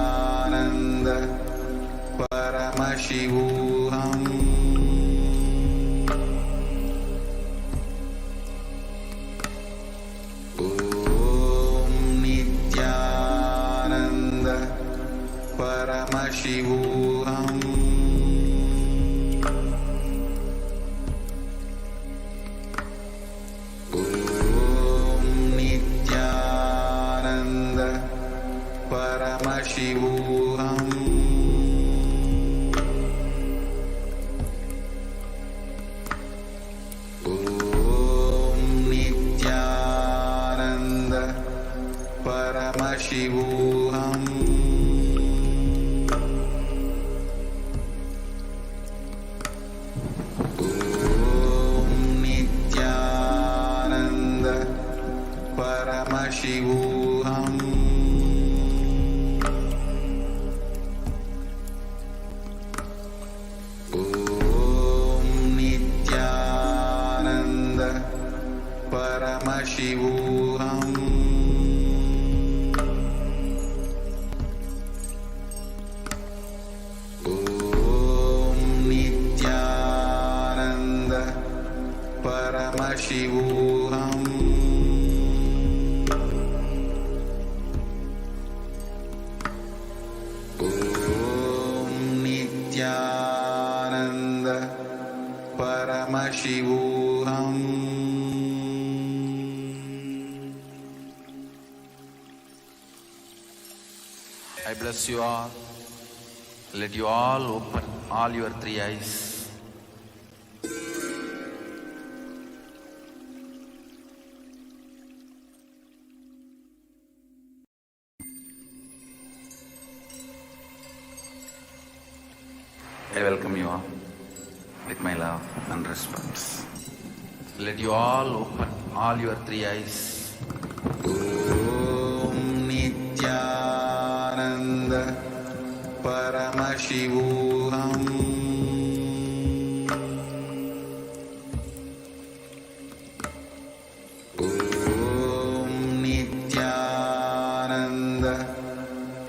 Nithyananda Paramashivoham. Om Nithyananda Paramashivoham. Paramashivoham. Om Nithyananda Paramashivoham. Om Nithyananda Paramashivoham. Paramashivoham. Om Nithyananda Paramashivoham. Om Nithyananda Paramashivoham. I bless you all. Let you all open all your three eyes. I welcome you all with my love and respect. Let you all open all your three eyes. Om Nithyananda Paramashivoham. Om Nithyananda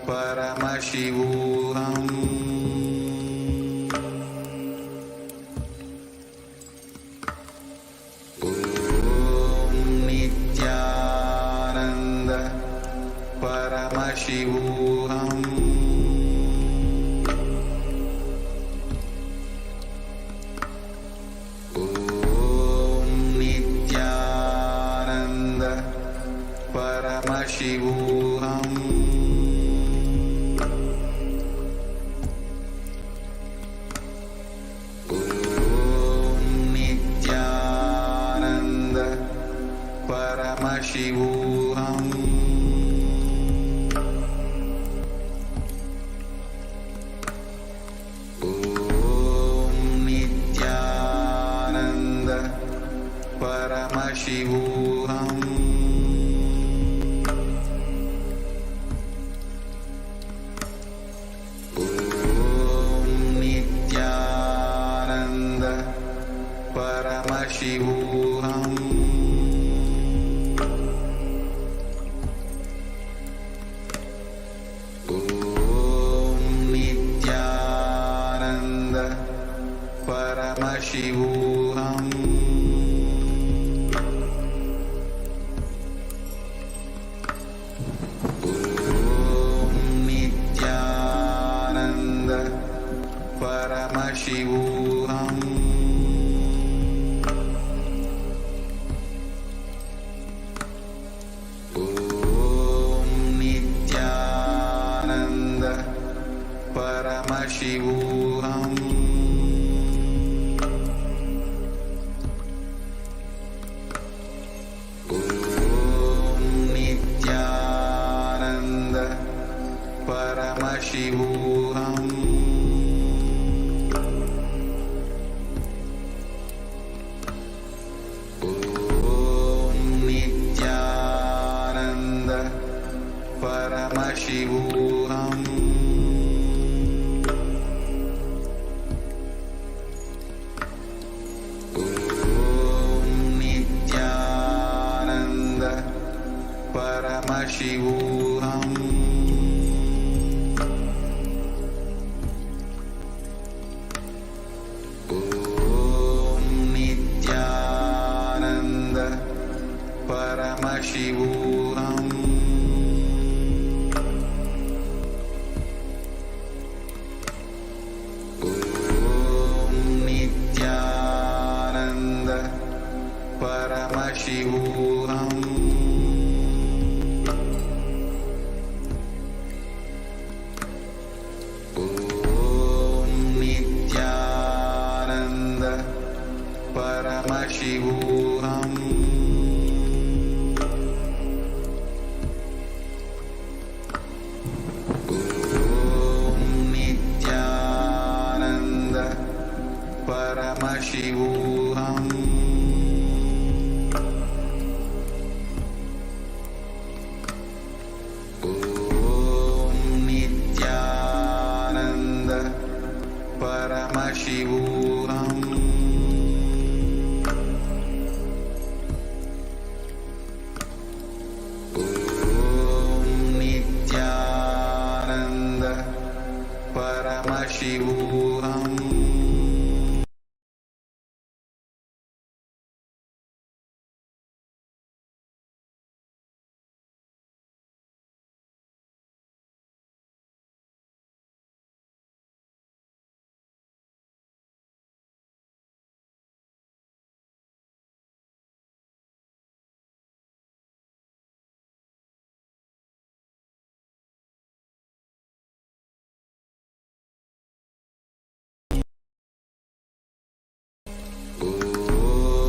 Paramashivoham. Om Nithyananda Paramashivoham. Om Nithyananda Paramashivoham. Om Nithyananda Paramashivoham. Om Nithyananda Paramashivoham. Om Nithyananda Paramashivoham. Om Nithyananda Paramashivoham. Om Nithyananda Paramashivoham. Om Nithyananda Paramashivoham. Paramashivoham. Om Nithyananda Paramashivoham. Om Nithyananda Paramashivoham. Om Nithyananda Paramashivoham. Om Nithyananda Paramashivoham. Om Nithyananda Paramashivoham. Om Nithyananda Paramashivoham.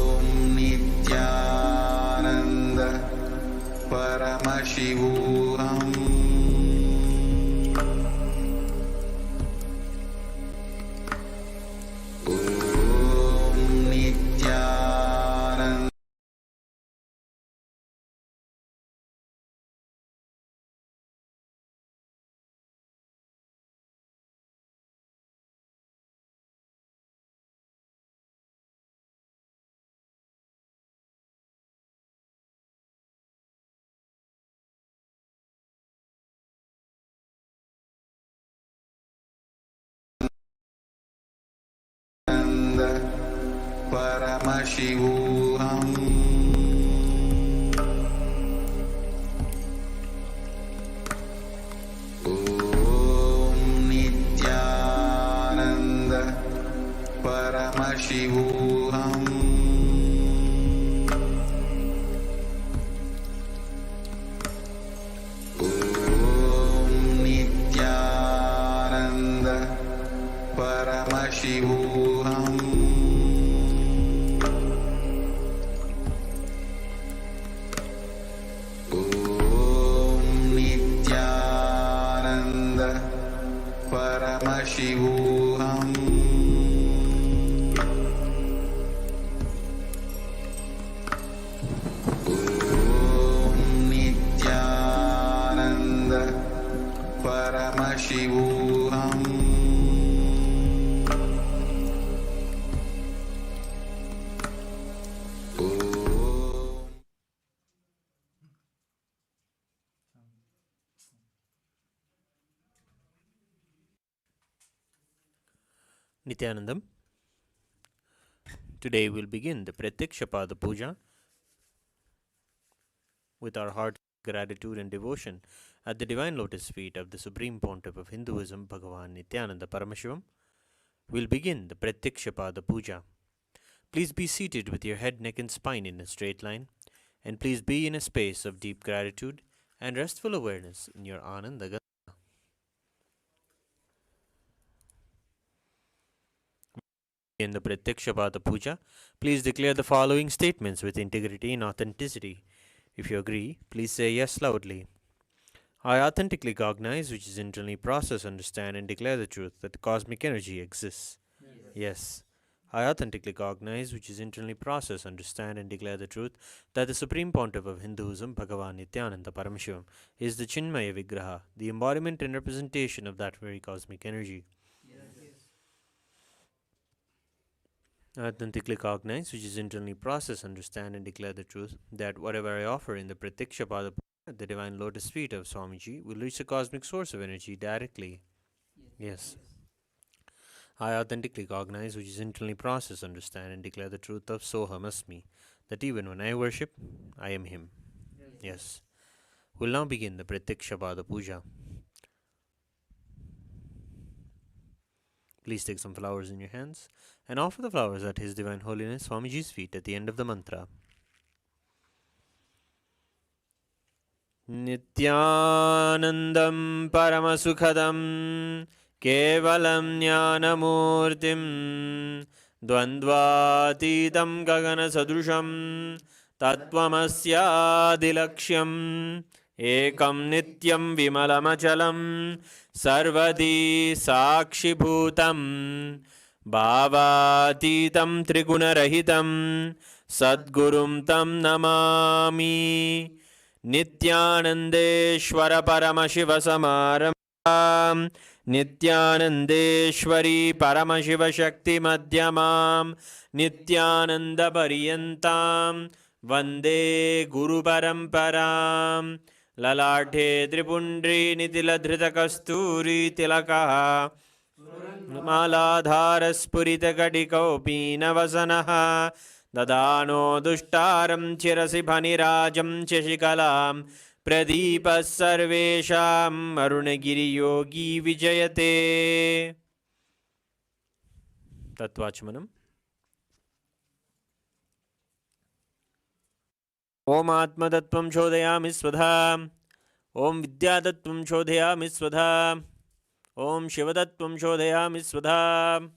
Om Nithyananda Paramashivoham. Om Nithyananda Paramashivoham. Om Nithyananda Paramashivoham. Om Nithyananda Paramashivoham. Om Nithyananda Paramashivoham. Om Nithyananda Paramashivoham. Nithyanandam. Today we'll begin the Prathyaksha Puja with our heart gratitude and devotion at the divine lotus feet of the Supreme Pontiff of Hinduism, Bhagavan Nithyananda Paramashivam. We'll begin the Prathyaksha Puja. Please be seated with your head, neck, and spine in a straight line, and please be in a space of deep gratitude and restful awareness in your Ananda Ganga. In the Prathyaksha Puja, please declare the following statements with integrity and authenticity. If you agree, please say yes loudly. I authentically cognize, which is internally process, understand, and declare the truth that the cosmic energy exists. Yes. I authentically cognize, which is internally process, understand, and declare the truth that the Supreme Pontiff of Hinduism, Bhagavan Nithyananda Paramashivam, is the Chinmaya Vigraha, the embodiment and representation of that very cosmic energy. I authentically cognize, which is internally process, understand, and declare the truth that whatever I offer in the Prathyaksha at the divine lotus feet of Swamiji will reach the cosmic source of energy directly. Yes. I authentically cognize, which is internally process, understand, and declare the truth of Soham Asmi, that even when I worship, I am Him. Yes. We'll now begin the Prathyaksha Puja. Please take some flowers in your hands and offer the flowers at His Divine Holiness Swamiji's feet at the end of the mantra. Nithyanandam Paramasukhadam Kevalam Jnanamurtim Dvandvatitam Gagana Sadrusham Tattvamasyadilaksham Ekam Nityam Vimalamachalam Sarvadi Sakshibhutam Bhavatitam Trigunarahitam Sadgurum Tam Namami Nithyanandeshwara Paramashiva Samaram Nithyanandeshwari Paramashiva Shakti Madhyamam Nithyananda Pariyantam Vande Guru Paramparam Lalathe Tripundri Nitiladhrita Kasturi Tilakaha Maladharaspurita Kadikopina Vasanaha Dadano Dushtaram Chirasi Bhanirajam Cheshikalam Pradipa Sarvesham Arunagiri Yogi Vijayate. Tattvachmanam. Om Atma Tattvam Chodayami Svadha. Om Vidya Tattvam Chodayami Svadha. Om Shiva Tattvam Chodayami Svadha.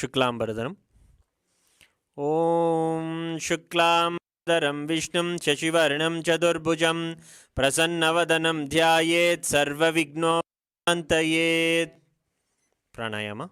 Shuklambaradhanam. Om Shuklambaradharam Vishnum Shashivarnam Chadurbhujam Prasannavadanam Dhyayet Sarva Vignopantayet. Pranayama.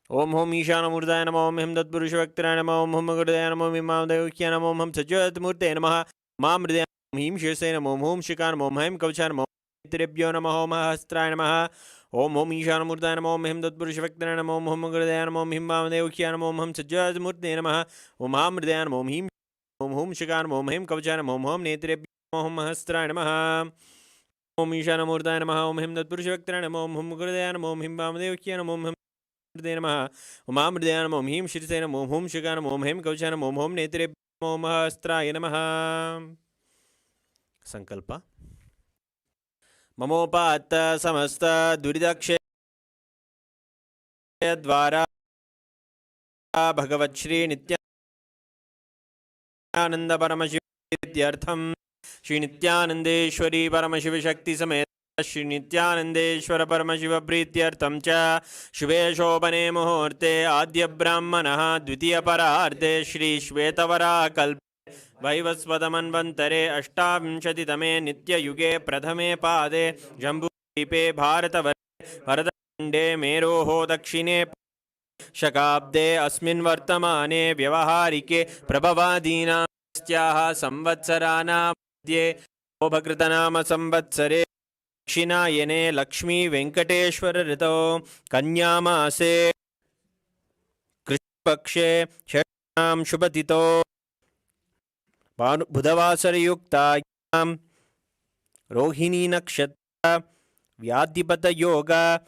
Om Hom Ishana Murdaya Namo Om Him Tatpurusha Vaktraya Namo Om Hum Gurdaya Namo Om Imam Devukya Namo Om Hum Sajjat Murte Namaha Mam Mridaya Om Him Shirsaya Namo Om Hum Shikar Namo Om Him Kavcha Namo Trebhyo Namo Om Hastraya Namaha Om Hom Ishana Murdaya Namo Om Him Tatpurusha Vaktraya Namo Om Hum Gurdaya Namo Om Imam Devukya Namo Om Hum Sajjat Murte Namaha Om Mam Mridaya Namo Om Him Om Hum Shikar Namo Om Him Kavcha Namo Om Hum Netrebhyo Namo Om Hastraya Namaha Om Ishana Murdaya Namo Om Him Tatpurusha Vaktraya Namo Om Hum Gurdaya Namo Om Imam Devukya Namo Om Hum Namaha Om Amridaya Namo Om Him Shirsaya Namo Om Hum Shikar Namo Om Him Kavcha Namo Om Hum Netrebhyo Namo Om Hastraya Namaha. Sankalpa. Mamopata Samasta Duridakshe Dvara Bhagavat Shri Nithyananda Paramashivatyartham Shri Nithyanandeshwari Paramashiva Shakti Samet Shri Nithyanandeshwara Paramashiva Prityartham Cha Shubhe Shobhane Muhurte Adya Brahmanaha Dvitiya Pararthe Shri Shvetavara Kalpe Vaivasvadamanvantare Ashtavinshaditame Nitya Yuge Pradhame Pade Jambudvipe Bharatavare Bharatkhande Meroho Dakshine Shakabde Asmin Vartamane Vyavaharike Prabhavadina Styaha Samvatsarana Madhye Obhakritanama Samvatsare Dakshinayane Lakshmi Venkateshwara Rito Kanyamase Krishpakshe Shanam Shubhatito Budhavasarayukta Rohini Nakshatra Vyadipata Yoga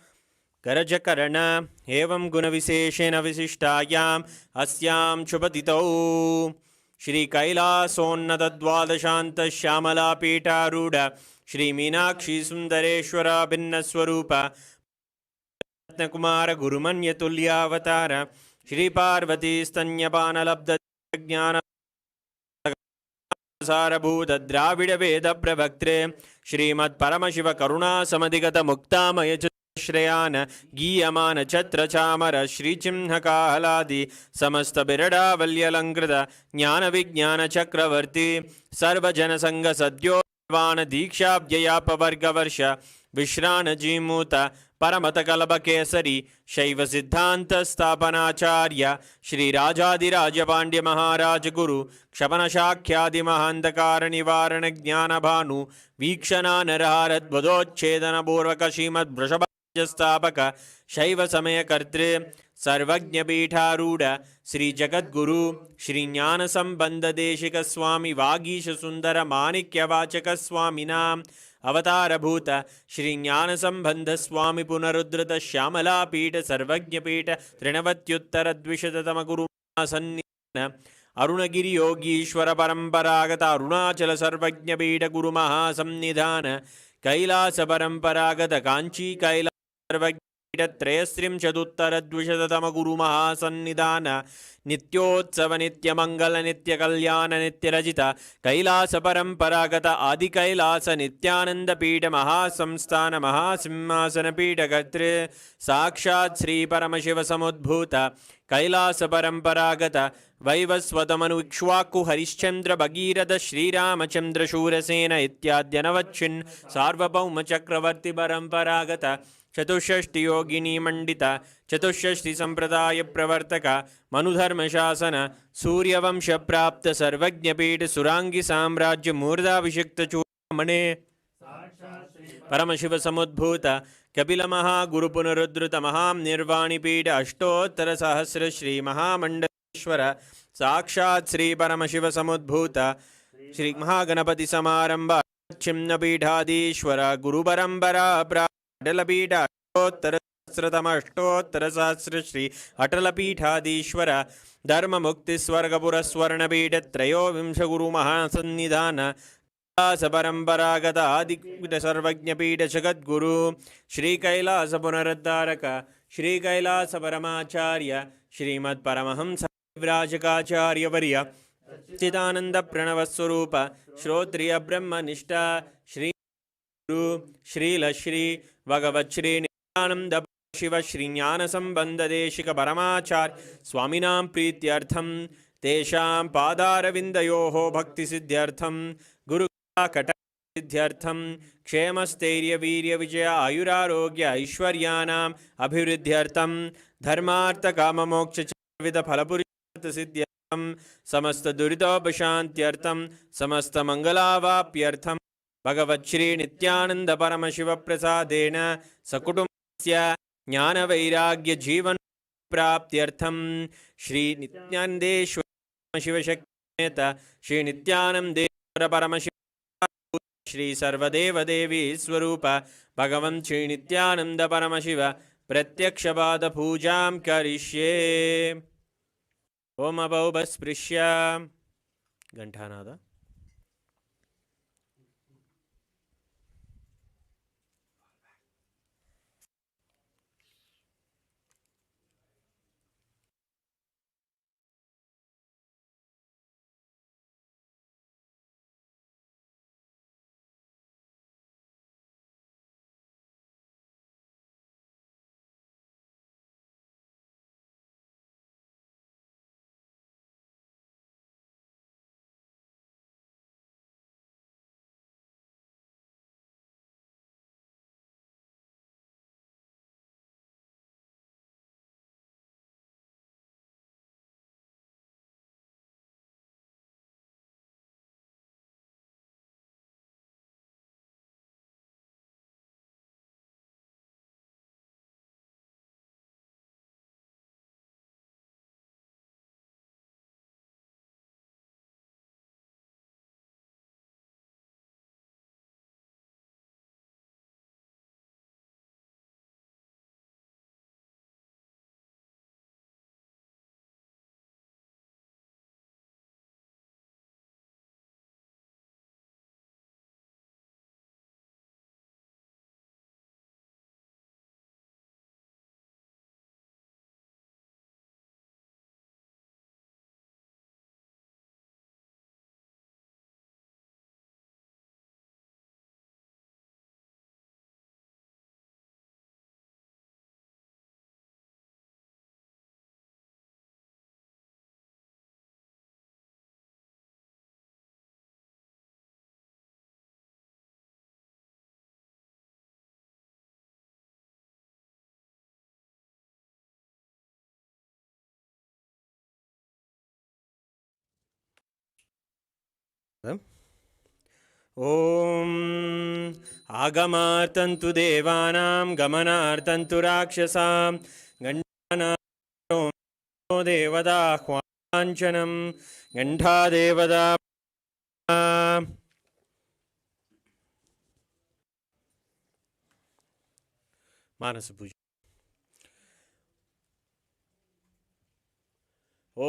Garajakarana Evam Gunavisheshena Visishtayam Asyam Shubhatito Shri Kailasonnata Dvadashanta Shyamala Pita Ruda Shri Meenakshi Sundareshwara Bhinnaswarupa Ratnakumara Gurumanya Tulyavatara Shri Parvati Stanyapana Labda Jnana Sarabhuta Dravida Veda Pravaktre Shrimad Paramashiva Karuna Samadigata Muktamaya Shreyana Giyamana Chatra Chamara Shri Chimhaka Haladi Samasta Birada Valyalankrita Jnana Vijnana Chakravarti Sarva Janasanga Sadyo वाण दीक्षाव्ययापवर्गवर्ष विश्राणजीमूत परमतकलभकेसरी शैव सिद्धांत स्थापनाचार्य श्रीराजाधिराज पांड्य महाराज गुरु क्षपणशाख्यादि महांधकार निवारण ज्ञान भानु वीक्षणा नरहारद्वदोच्छेदन पूर्वक श्रीमद् वृषभस्थापक शैव समय कर्तृ सर्वज्ञपीठारूढ़ श्री जगद्गुरु श्री ज्ञान संबंध देशिक स्वामी वागीश सुंदर माणिक्यवाचक स्वामिनाम अवतारभूत श्री ज्ञान संबंध स्वामी पुनरुद्धृत श्यामला पीठ सर्वज्ञ पीठ त्रिनवत्युत्तर द्विशततम गुरु सन्निधान अरुणगिरि योगीश्वर परंपरागत अरुणाचल सर्वज्ञ पीठ गुरु महासन्निधान कैलास परंपरागत कांची कैलास सर्वज्ञ त्रयस्त्रिंशदुत्तरद्विशततम गुरु महासन्निधान नित्योत्सव नित्यमंगल नित्य कल्याण नित्यरजित कैलास परंपरागत आदि कैलास नित्यानंद पीठ महासंस्थान महासिंहासन पीठ कर्तृ साक्षात् श्री परमशिव समुद्भूत कैलास परंपरागत वैवस्वतमनु इक्ष्वाकु हरिश्चंद्र भगीरथ श्रीरामचंद्र शूरसेन इत्याद्यनवच्छिन् सार्वभौम चक्रवर्ती परंपरागत चतुष्षष्टि योगिनी मंडित चतुष्षष्टि संप्रदाय प्रवर्तक मनुधर्म शासन सूर्यवंश प्राप्त सर्वज्ञपीठ सुरांगी साम्राज्य मूर्धाभिषिक्त चूड़ामणे परमशिव समुद्भूत कपिल महागुरु पुनरुद्धृत महानिर्वाणिपीठ अष्टोत्तर सहस्र श्री महामंडलेश्वर साक्षात् श्री परमशिव समुद्भूत श्री महागणपति समारंभ छिन्नपीठाधीश्वर गुरु परंपरा अटलपीठ अष्टोत्तर सहस्र श्री अटलपीठाधीश्वर धर्म मुक्ति स्वर्गपुर स्वर्णपीठ त्रयोविंश गुरु महासन्निधान कैलास परंपरागत आदिपीठ सर्वज्ञपीठ जगद्गुरु श्री कैलास पुनरुद्धारक श्री कैलास परमाचार्य श्रीमद् परमहंस विराजकाचार्य वर्य चिदानंद प्रणव स्वरूप श्रोत्रिय ब्रह्मनिष्ठा श्री श्रील श्री भगवत् श्री नित्यानंद शिव श्री ज्ञान संबंध देशिक परमाचार्य स्वामिनां प्रीत्यर्थम तेषां पादारविन्दयोः भक्ति सिद्ध्यर्थम गुरु कट सिद्ध्यर्थम क्षेमस्थैर्य वीर्य विजय आयुरारोग्य ऐश्वर्याणाम् अभिवृद्ध्यर्थम धर्मार्थ काम मोक्ष विविध फलपुरुषार्थ सिद्ध्यर्थम समस्त दुरितोपशान्त्यर्थम समस्त मंगलावाप्यर्थम भगवत् श्री नित्यानंद परमशिव प्रसादेन सकुटुंबस्य ज्ञान वैराग्य जीवन प्राप्त्यर्थम श्री नित्यानंदेश्वर शिव शक्ति श्री नित्यानंदेश्वर परमशिव श्री सर्वदेव देवी स्वरूप भगवन् श्री नित्यानंद परमशिव प्रत्यक्षपाद पूजां करिष्ये। ओम अभौभस्पृश्य घंटानाद। ॐ आगमार्तन्तु देवानां गमनार्तन्तु राक्षसां गण्डानां देवदाह्वाञ्छनं गण्डादेवदा मानसपूजा। ॐ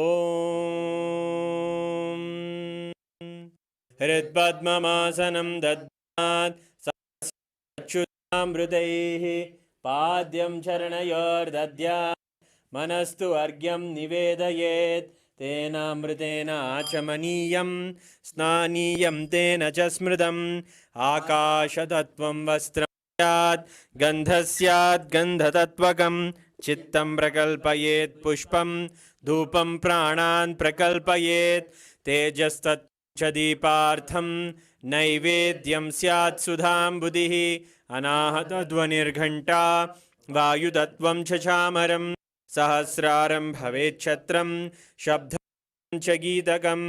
हृत्पद्ममासनं दद्यात् सच्युतामृतैः पाद्यं चरणयोर्दद्यात् मनस्तु अर्घ्यं निवेदयेत् तेनामृतेन आचमनीयं स्नानीयं तेन च स्मृतम् आकाशतत्त्वं वस्त्रं स्यात् गन्धः स्यात् गन्धतत्त्वकं चित्तं प्रकल्पयेत् पुष्पं धूपं प्राणान् प्रकल्पयेत् तेजस्तत् च दीपार्थं नैवेद्यं स्यात् सुधाम्बुधिः अनाहतध्वनिर्घण्टा वायुतत्त्वं च चामरं सहस्रारं भवेच्छत्रं शब्दं च गीतकं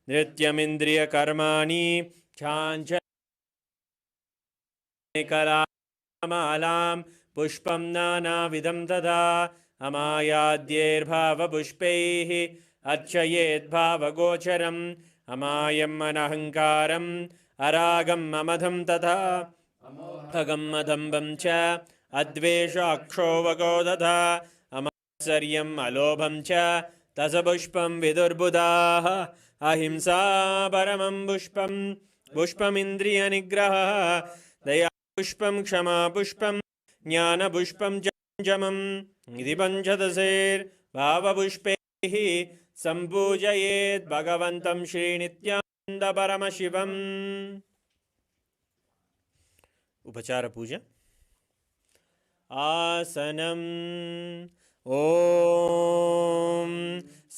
नृत्यमिन्द्रियकर्माणि चाञ्चल्यकलामालां पुष्पं नानाविधं तथा अमायाद्यैर्भावपुष्पैः अर्चयेद्भावगोचरम् अमायम् अनहङ्कारम् अरागम् अमधं तथा अगम् अदम्बं च अद्वेषाक्षोभगो तथा अमात्सर्यम् अलोभं च तसपुष्पं विदुर्बुधाः अहिंसा परमं पुष्पं पुष्पमिन्द्रियनिग्रहः दया पुष्पं क्षमा पुष्पं ज्ञानपुष्पं च पञ्चमम् इति पञ्चदशैर्भावपुष्पैः सम्पूजयेत् भगवन्तं श्रीनित्यानन्दपरमशिवम्। उपचार पूजा। आसनम् ॐ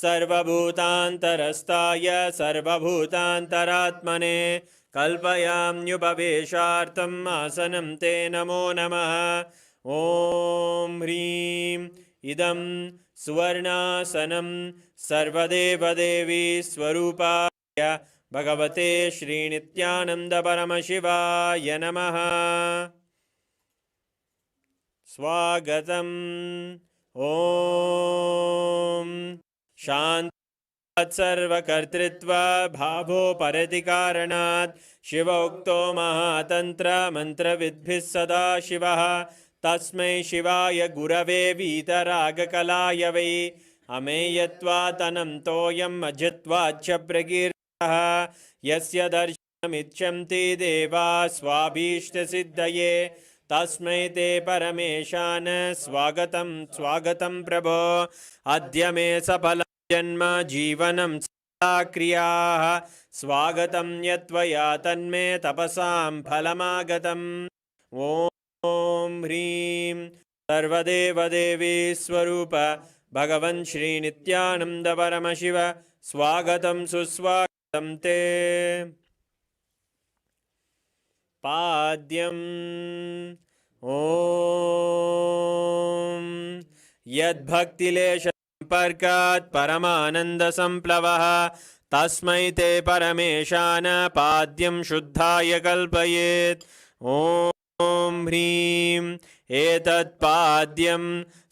सर्वभूतान्तरस्ताय सर्वभूतान्तरात्मने कल्पयाम्युपवेशार्थम् आसनं ते नमो नमः। ॐ ह्रीं इदं सुवर्णासनं सर्वदेवदेवी स्वरूपाय भगवते श्रीनित्यानन्दपरमशिवाय नमः। स्वागतम्। ॐ शान्तात् सर्वकर्तृत्वा भावोपरति कारणात् शिवोक्तो महातन्त्र मन्त्रविद्भिः सदा शिवः तस्मै शिवाय गुरवे वीतरागकलाय वै अमेयत्वातनं तोयम् अजित्वाच्च प्रकीर्तः यस्य दर्शनमिच्छन्ति देवा स्वाभीष्टसिद्धये तस्मै ते परमेशान स्वागतं स्वागतं प्रभो। अद्य मे सफलं जन्म जीवनं सदा क्रियाः स्वागतं यत्त्वया तन्मे तपसां फलमागतम्। ॐ ह्रीं सर्वदेवदेवी स्वरूप भगवन् श्रीनित्यानन्दपरमशिव स्वागतं सुस्वागतं ते। पाद्यम् ॐ यद्भक्तिलेशसम्पर्कात् परमानन्दसम्प्लवः तस्मै ते परमेशान पाद्यं शुद्धाय कल्पयेत्। ॐ ह्रीं एतत्पाद्यं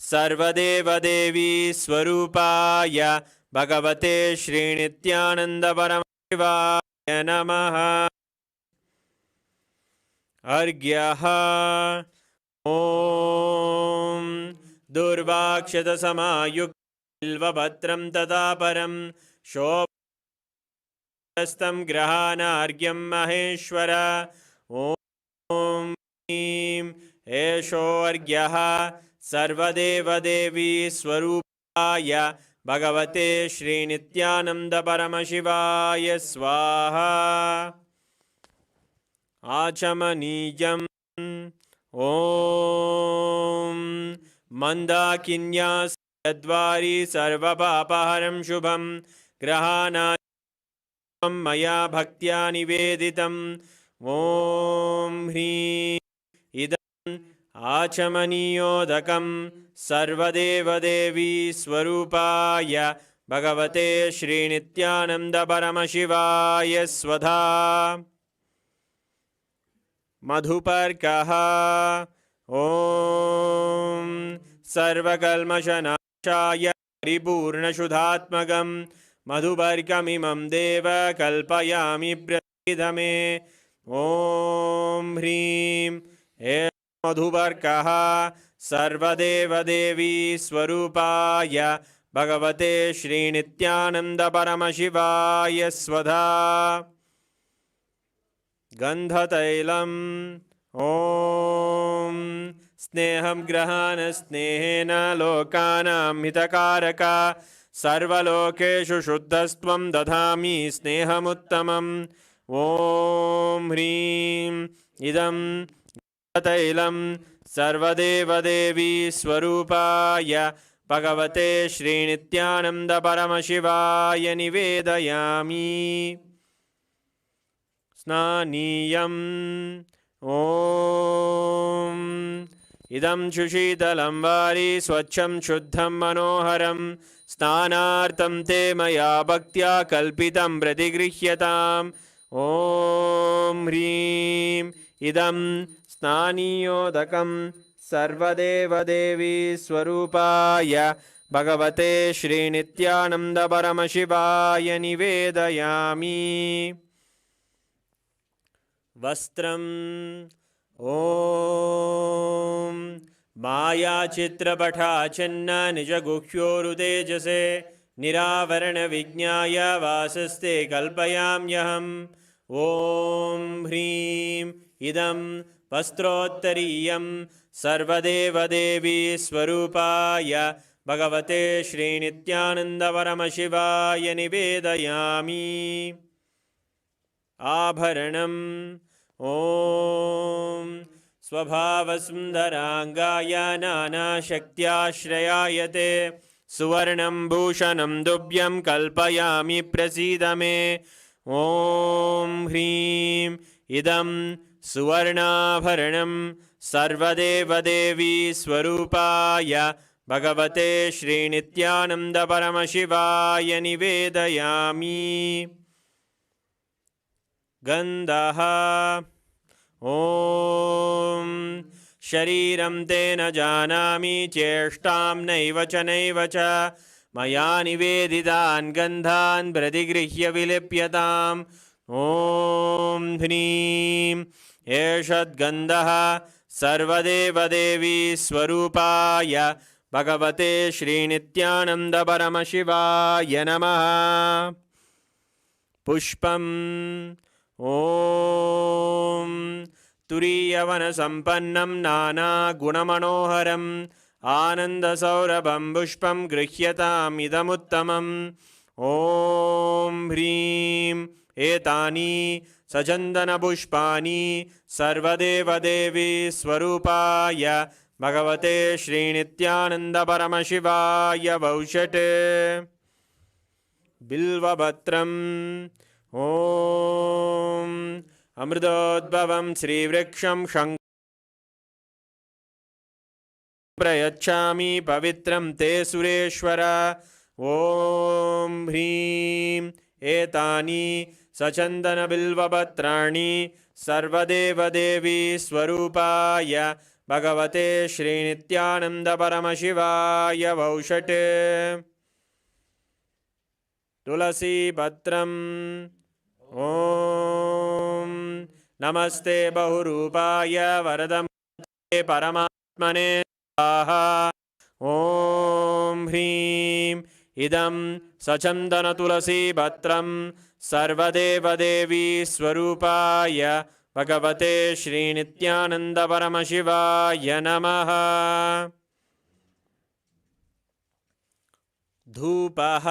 सर्वदेवदेवी स्वरूपाय भगवते श्रीनित्यानन्दपरमशिवाय नमः। अर्घ्यः ॐ दुर्वाक्षतसमायुक्तबिल्वपत्रं तथा परं शोभस्तं ग्रहाणार्घ्यं महेश्वर। ॐ ह्रीं एषोऽर्घ्यः सर्वदेवदेवी स्वरूपाय भगवते श्रीनित्यानन्दपरमशिवाय स्वाहा। आचमनीयम् ॐ मन्दाकिन्यासद्वारि सर्वपापहरं शुभं ग्रहाणां मया भक्त्या निवेदितम्। ॐ ह्रीं इदम् आचमनीयोदकं सर्वदेवदेवी स्वरूपाय भगवते श्रीनित्यानन्द परमशिवाय स्वधा मधुपर्कः ॐ सर्वकल्मषनाशाय परिपूर्णशुद्धात्मकं मधुपर्कमिमं देव कल्पयामि प्रसीदमे ॐ ह्रीं हे मधुपर्कः सर्वदेवदेवी स्वरूपाय भगवते श्रीनित्यानन्द परमशिवाय स्वधा गन्धतैलम् ॐ स्नेहं ग्रहाण स्नेहेन लोकानां हितकारक सर्वलोकेषु शुद्धस्त्वं दधामि स्नेहमुत्तमम् ॐ ह्रीं इदं तैलं सर्वदेवदेवी स्वरूपाय भगवते श्रीनित्यानन्द परमशिवाय निवेदयामि स्नानीयम् ॐ इदं सुशीतलं वारि स्वच्छं शुद्धं मनोहरं स्नानार्थं ते मया भक्त्या कल्पितं प्रतिगृह्यताम् ॐ ह्रीं इदं स्नानीयोदकं सर्वदेवदेवी स्वरूपाय भगवते श्रीनित्यानन्द परमशिवाय निवेदयामि वस्त्रम् ॐ मायाचित्रपटाच्छिन्न निजगुह्योरुतेजसे निरावरणविज्ञाय वासस्ते कल्पयाम्यहम् ॐ ह्रीं इदं वस्त्रोत्तरीयं सर्वदेवदेवी स्वरूपाय भगवते श्रीनित्यानन्दपरमशिवाय निवेदयामि आभरणम् ॐ स्वभावसुन्दराङ्गाय नानाशक्त्याश्रयायते सुवर्णं भूषणं दुभ्यं कल्पयामि प्रसीद मे ॐ ह्रीं इदं सुवर्णाभरणं सर्वदेवदेवी स्वरूपाय भगवते श्रीनित्यानन्दपरमशिवाय निवेदयामि गन्धः ॐ शरीरं ते न जानामि चेष्टां नैव च मया निवेदितान् गन्धान् प्रतिगृह्य विलिप्यताम् ॐ ह्रीं एषद्गन्धः सर्वदेवदेवी स्वरूपाय भगवते श्रीनित्यानन्दपरमशिवाय नमः पुष्पम् ॐ तुरीयवनसम्पन्नं नानागुणमनोहरम् आनन्दसौरभं पुष्पं गृह्यताम् इदमुत्तमम् ॐ ह्रीं एतानि सचन्दनपुष्पाणि सर्वदेवदेवी स्वरूपाय भगवते श्रीनित्यानन्दपरमशिवाय वौषट् बिल्वपत्रम् ॐ अमृतोद्भवं श्रीवृक्षं प्रयच्छामि पवित्रं ते सुरेश्वर ॐ ह्रीं एतानि सचन्दनबिल्वपत्राणि सर्वदेवदेवी स्वरूपाय भगवते श्रीनित्यानन्दपरमशिवाय वौषट् तुलसीपत्रम् ॐ नमस्ते बहुरूपाय वरदे परमात्मने स्वाहा ॐ ह्रीं इदं सचन्दनतुलसीपत्रं सर्वदेवदेवी स्वरूपाय भगवते श्रीनित्यानन्दपरमशिवाय नमः धूपः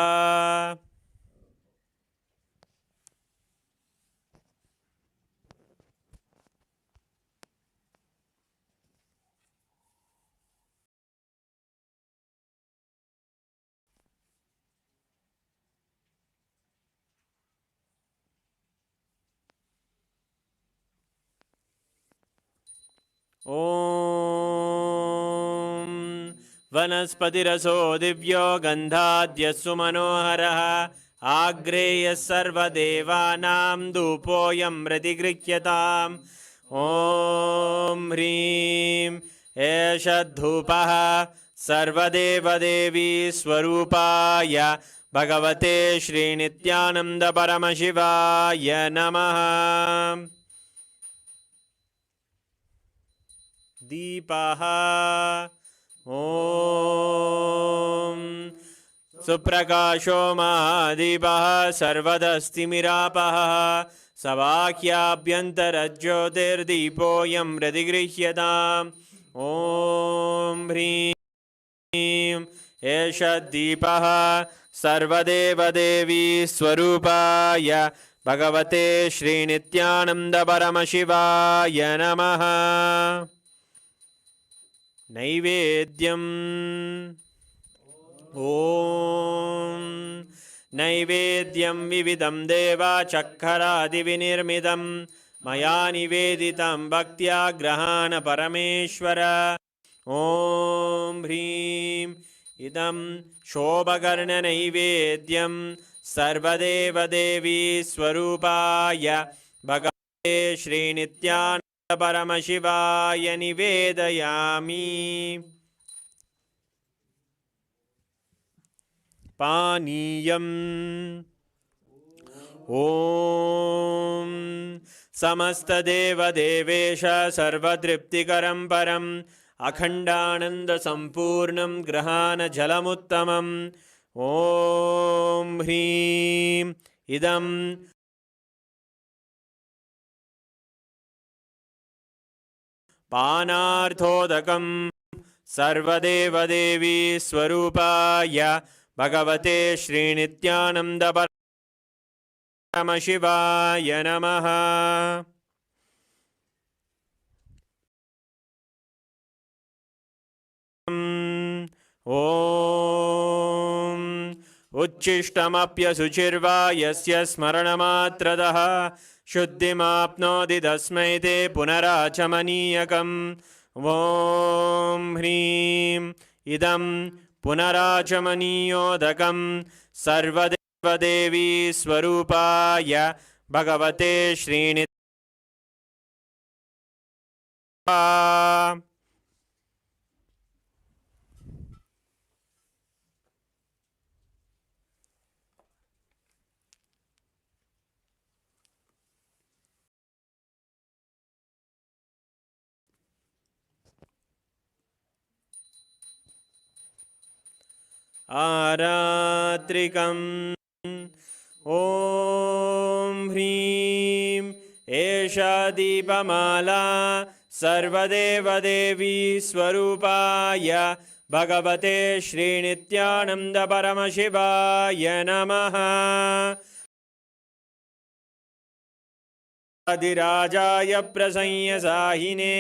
ॐ वनस्पतिरसो दिव्यो गन्धाद्यस्सु मनोहरः आग्रेयः सर्वदेवानां धूपोऽयं प्रतिगृह्यताम् ॐ ह्रीं एष धूपः सर्वदेवदेवी स्वरूपाय भगवते श्रीनित्यानन्दपरमशिवाय नमः। दीपः ॐ सुप्रकाशो महादीपः सर्वदस्तिमिरापः सवाक्याभ्यन्तरज्योतिर्दीपोऽयं प्रतिगृह्यताम् ॐ ह्रीं एष दीपः सर्वदेवदेवी स्वरूपाय भगवते श्रीनित्यानन्दपरमशिवाय नमः। नैवेद्यम् ॐ नैवेद्यं विविधं देवाचक्खरादिविनिर्मितं मया निवेदितं भक्त्या ग्रहाण परमेश्वर ॐ ह्रीं इदं शोभकर्णनैवेद्यं सर्वदेवदेवी स्वरूपाय भगवते श्रीनित्यानन्दपरमशिवाय निवेदयामि। पानीयम् ॐ समस्तदेवदेवेश सर्वतृप्तिकरं परम् अखण्डानन्दसम्पूर्णं ग्रहाणजलमुत्तमम् ॐ ह्रीं इदं पानार्थोदकं सर्वदेवदेवी स्वरूपाय भगवते श्रीनित्यानन्दपरमशिवाय नमः। ॐ उच्छिष्टमप्यशुचिर्वा यस्य स्मरणमात्रतः शुद्धिमाप्नोति तस्मै ते पुनराचमनीयकम् ॐ ह्रीं इदं पुनराचमनीयोदकं सर्वदेवदेवी स्वरूपाय भगवते श्रीनित्यानन्दपरमशिवाय आरात्रिकम् ॐ ह्रीं एषा दीपमाला सर्वदेवदेवी स्वरूपाय भगवते श्रीनित्यानन्दपरमशिवाय नमः। आदिराजाय प्रसंयसाहिने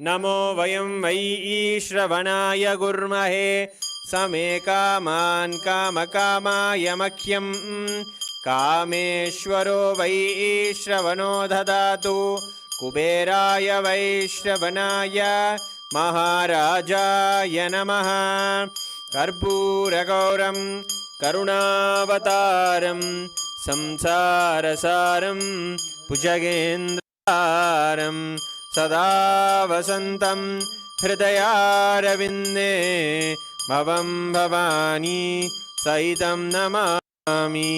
नमो वयं वै श्रवणाय गुर्महे समे कामान् कामकामाय मह्यं कामेश्वरो वै श्रवणो ददातु कुबेराय वै श्रवणाय महाराजाय नमः। कर्पूरगौरं करुणावतारं संसारसारं भुजगेन्द्रहारं सदा वसन्तं हृदयारविन्दे भवं भवानी सहितं नमामि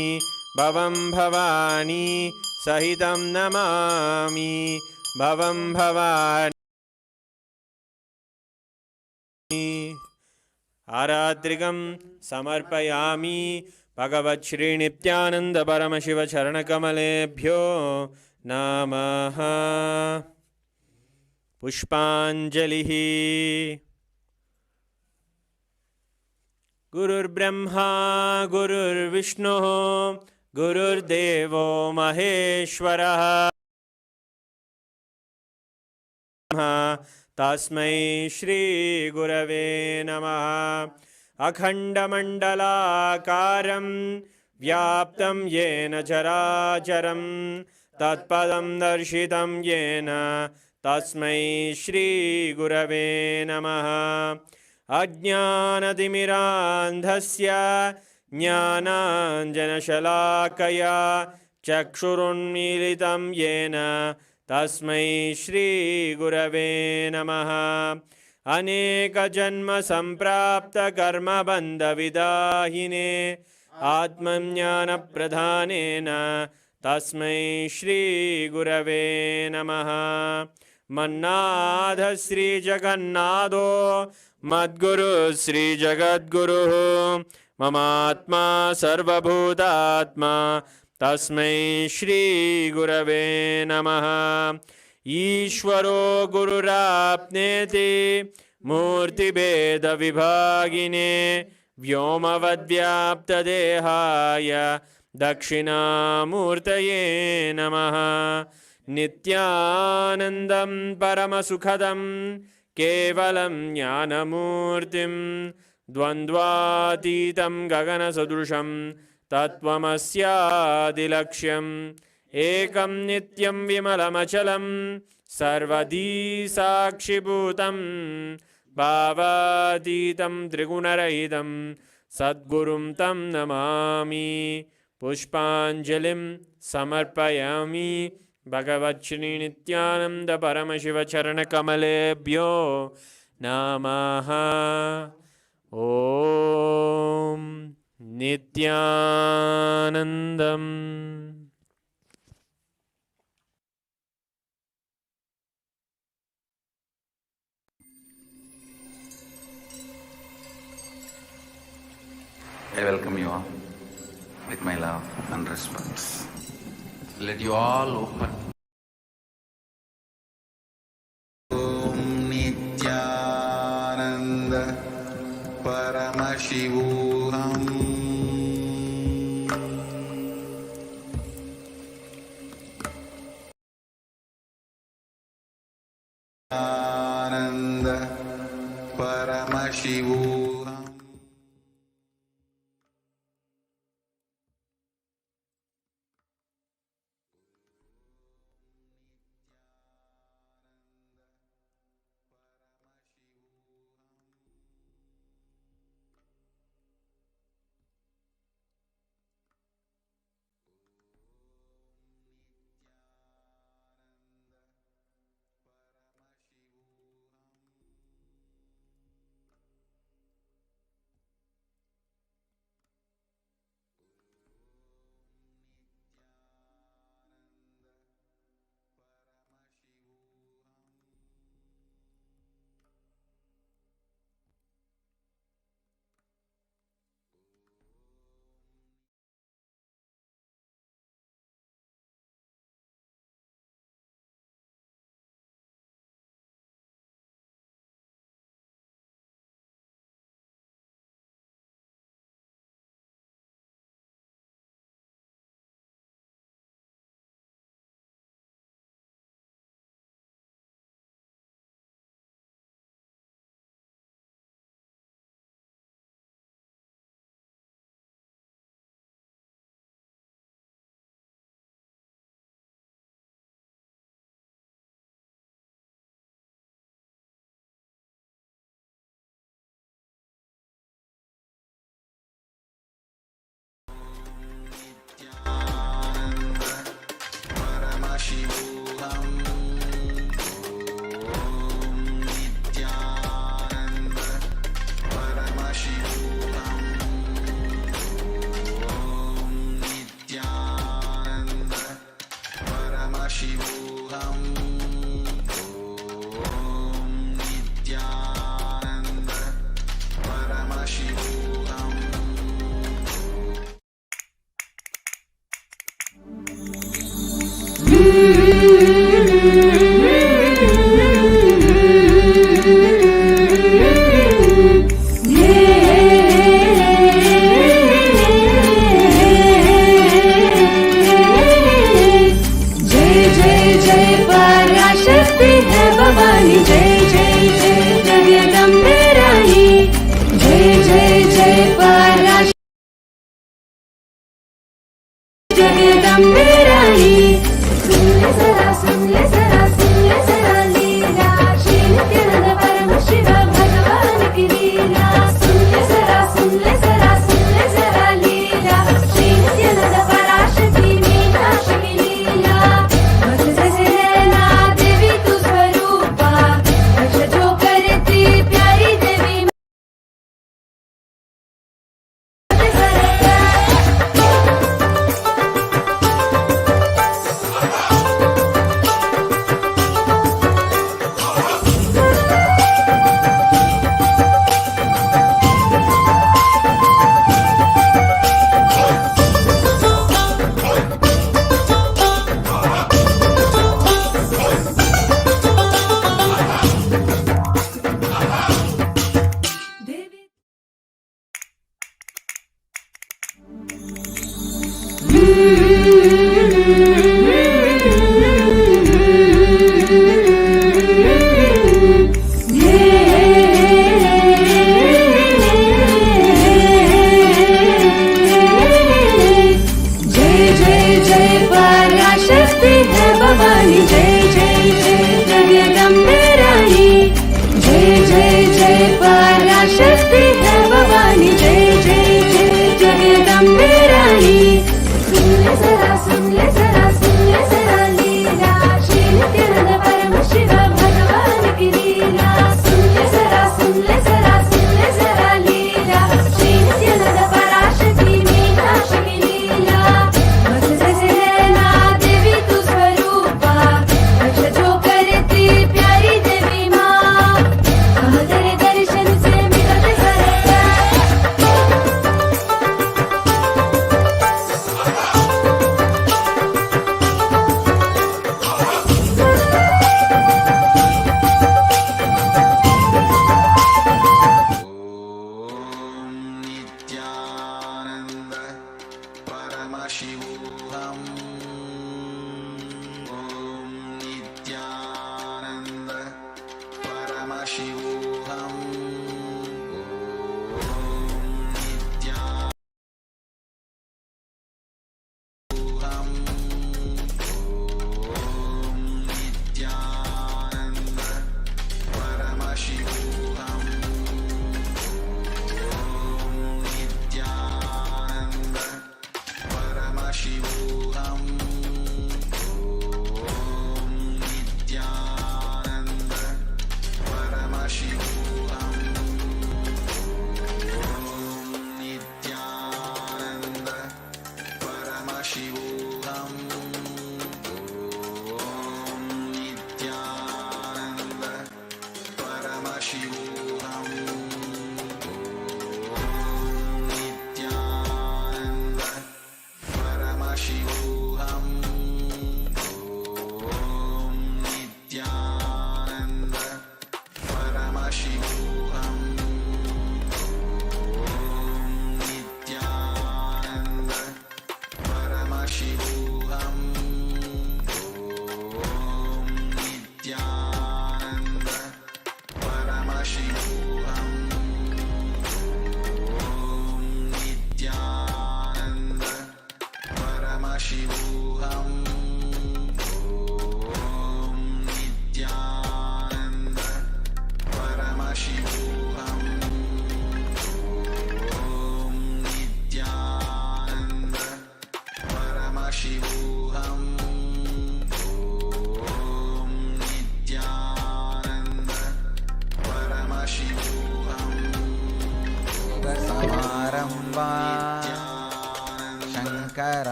भवं भवानी सहितं नमामि भवं भवानी। आरात्रिकं समर्पयामि भगवच्छ्रीनित्यानन्दपरमशिवचरणकमलेभ्यो नमः। पुष्पाञ्जलिः। गुरुर्ब्रह्मा गुरुर्विष्णुः गुरुर्देवो महेश्वरः तस्मै श्रीगुरवे नमः। अखण्डमण्डलाकारं व्याप्तं येन चराचरं तत्पदं दर्शितं येन तस्मै श्रीगुरवे नमः। अज्ञानतिमिरान्धस्य ज्ञानाञ्जनशलाकया चक्षुरुन्मीलितं येन तस्मै श्रीगुरवे नमः। अनेकजन्मसम्प्राप्तकर्मबन्धविदाहिने आत्मज्ञानप्रधानेन तस्मै श्रीगुरवे नमः। मन्नाथ श्रीजगन्नाथो मद्गुरु श्रीजगद्गुरुः ममात्मा सर्वभूतात्मा तस्मै श्रीगुरवे नमः। ईश्वरो गुरुराप्नेति मूर्तिभेदविभागिने व्योमवद्व्याप्तदेहाय दक्षिणामूर्तये नमः। नित्यानन्दं परमसुखदं केवलं ज्ञानमूर्तिं द्वन्द्वातीतं गगनसदृशं तत्त्वमस्यादिलक्ष्यम् एकं नित्यं विमलमचलं सर्वधी साक्षिभूतं भावातीतं त्रिगुणरहितं सद्गुरुं तं नमामि। पुष्पाञ्जलिं समर्पयामि भगवच्छ्री नित्यानंद परमशिवचरणकमलेभ्यो नमः। ॐ नित्यानन्दम्। I welcome you all with my love and respect. Let you all open. Om Nithyananda Paramashivoham. Nithyananda Paramashivoham. Nithyananda Parama Shiva Bhagavan Ki Leela.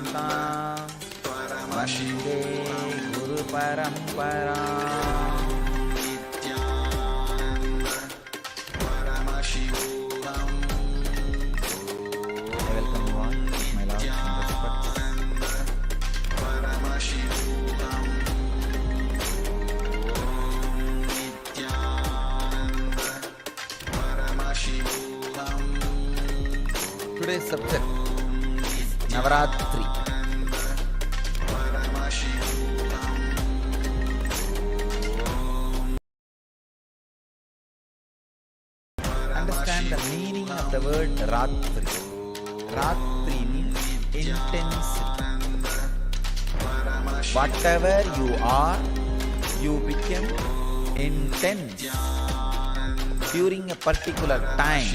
Siddhantam Vande Guru Parampara. I welcome you all, my love and respect. Today's subject is Navaratri. Understand the meaning of the word Ratri. Ratri means intensity. Whatever you are, you become intense during a particular time.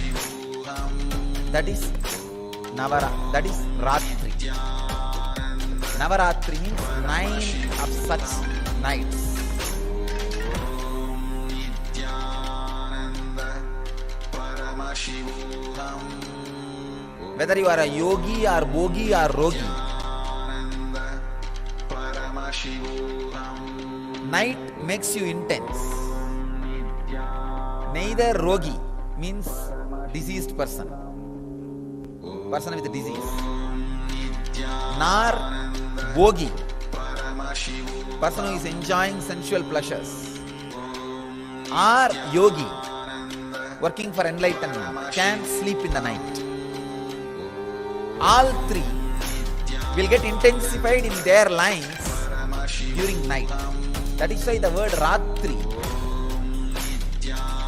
That is Ratri. Navaratri means 9 of such nights. Whether you are a yogi or bogi or rogi, night makes you intense. Neither rogi means diseased person with disease, nor bogi, person who is enjoying sensual pleasures, or yogi, working for enlightenment, can't sleep in the night. All three will get intensified in their lines during night. That is why the word Ratri,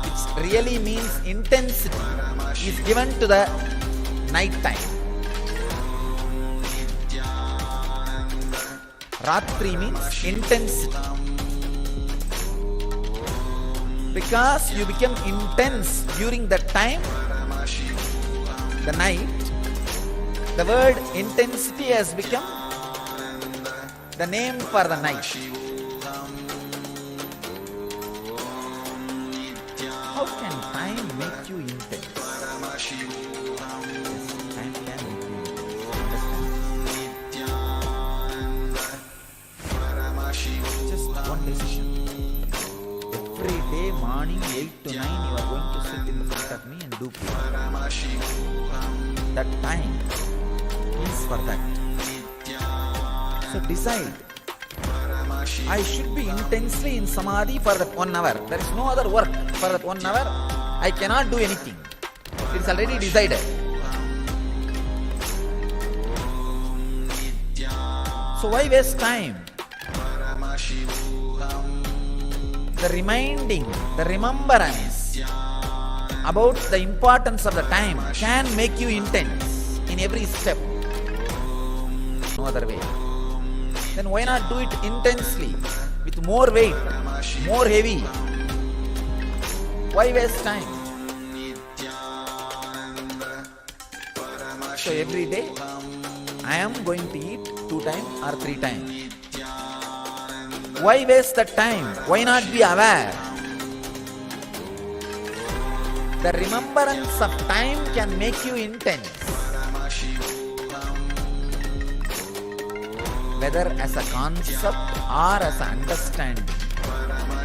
which really means intensity, is given to the night time. Ratri means intensity. Because you become intense during that time, the night, the word intensity has become the name for the night. How can time make you intense? Yes, time can make you intense. Just one decision. Every day morning 8 to 9 you are going to sit in front of me and do prayer. That time is for that. So decide. I should be intensely in Samadhi for that 1 hour. There is no other work for that 1 hour. I cannot do anything. It is already decided. So why waste time? The reminding, the remembrance about the importance of the time can make you intense in every step. No other way. Then why not do it intensely, with more weight, more heavy? Why waste time? So every day I am going to eat 2 times or 3 times. Why waste the time? Why not be aware? The remembrance of time can make you intense. Whether as a concept or as an understanding.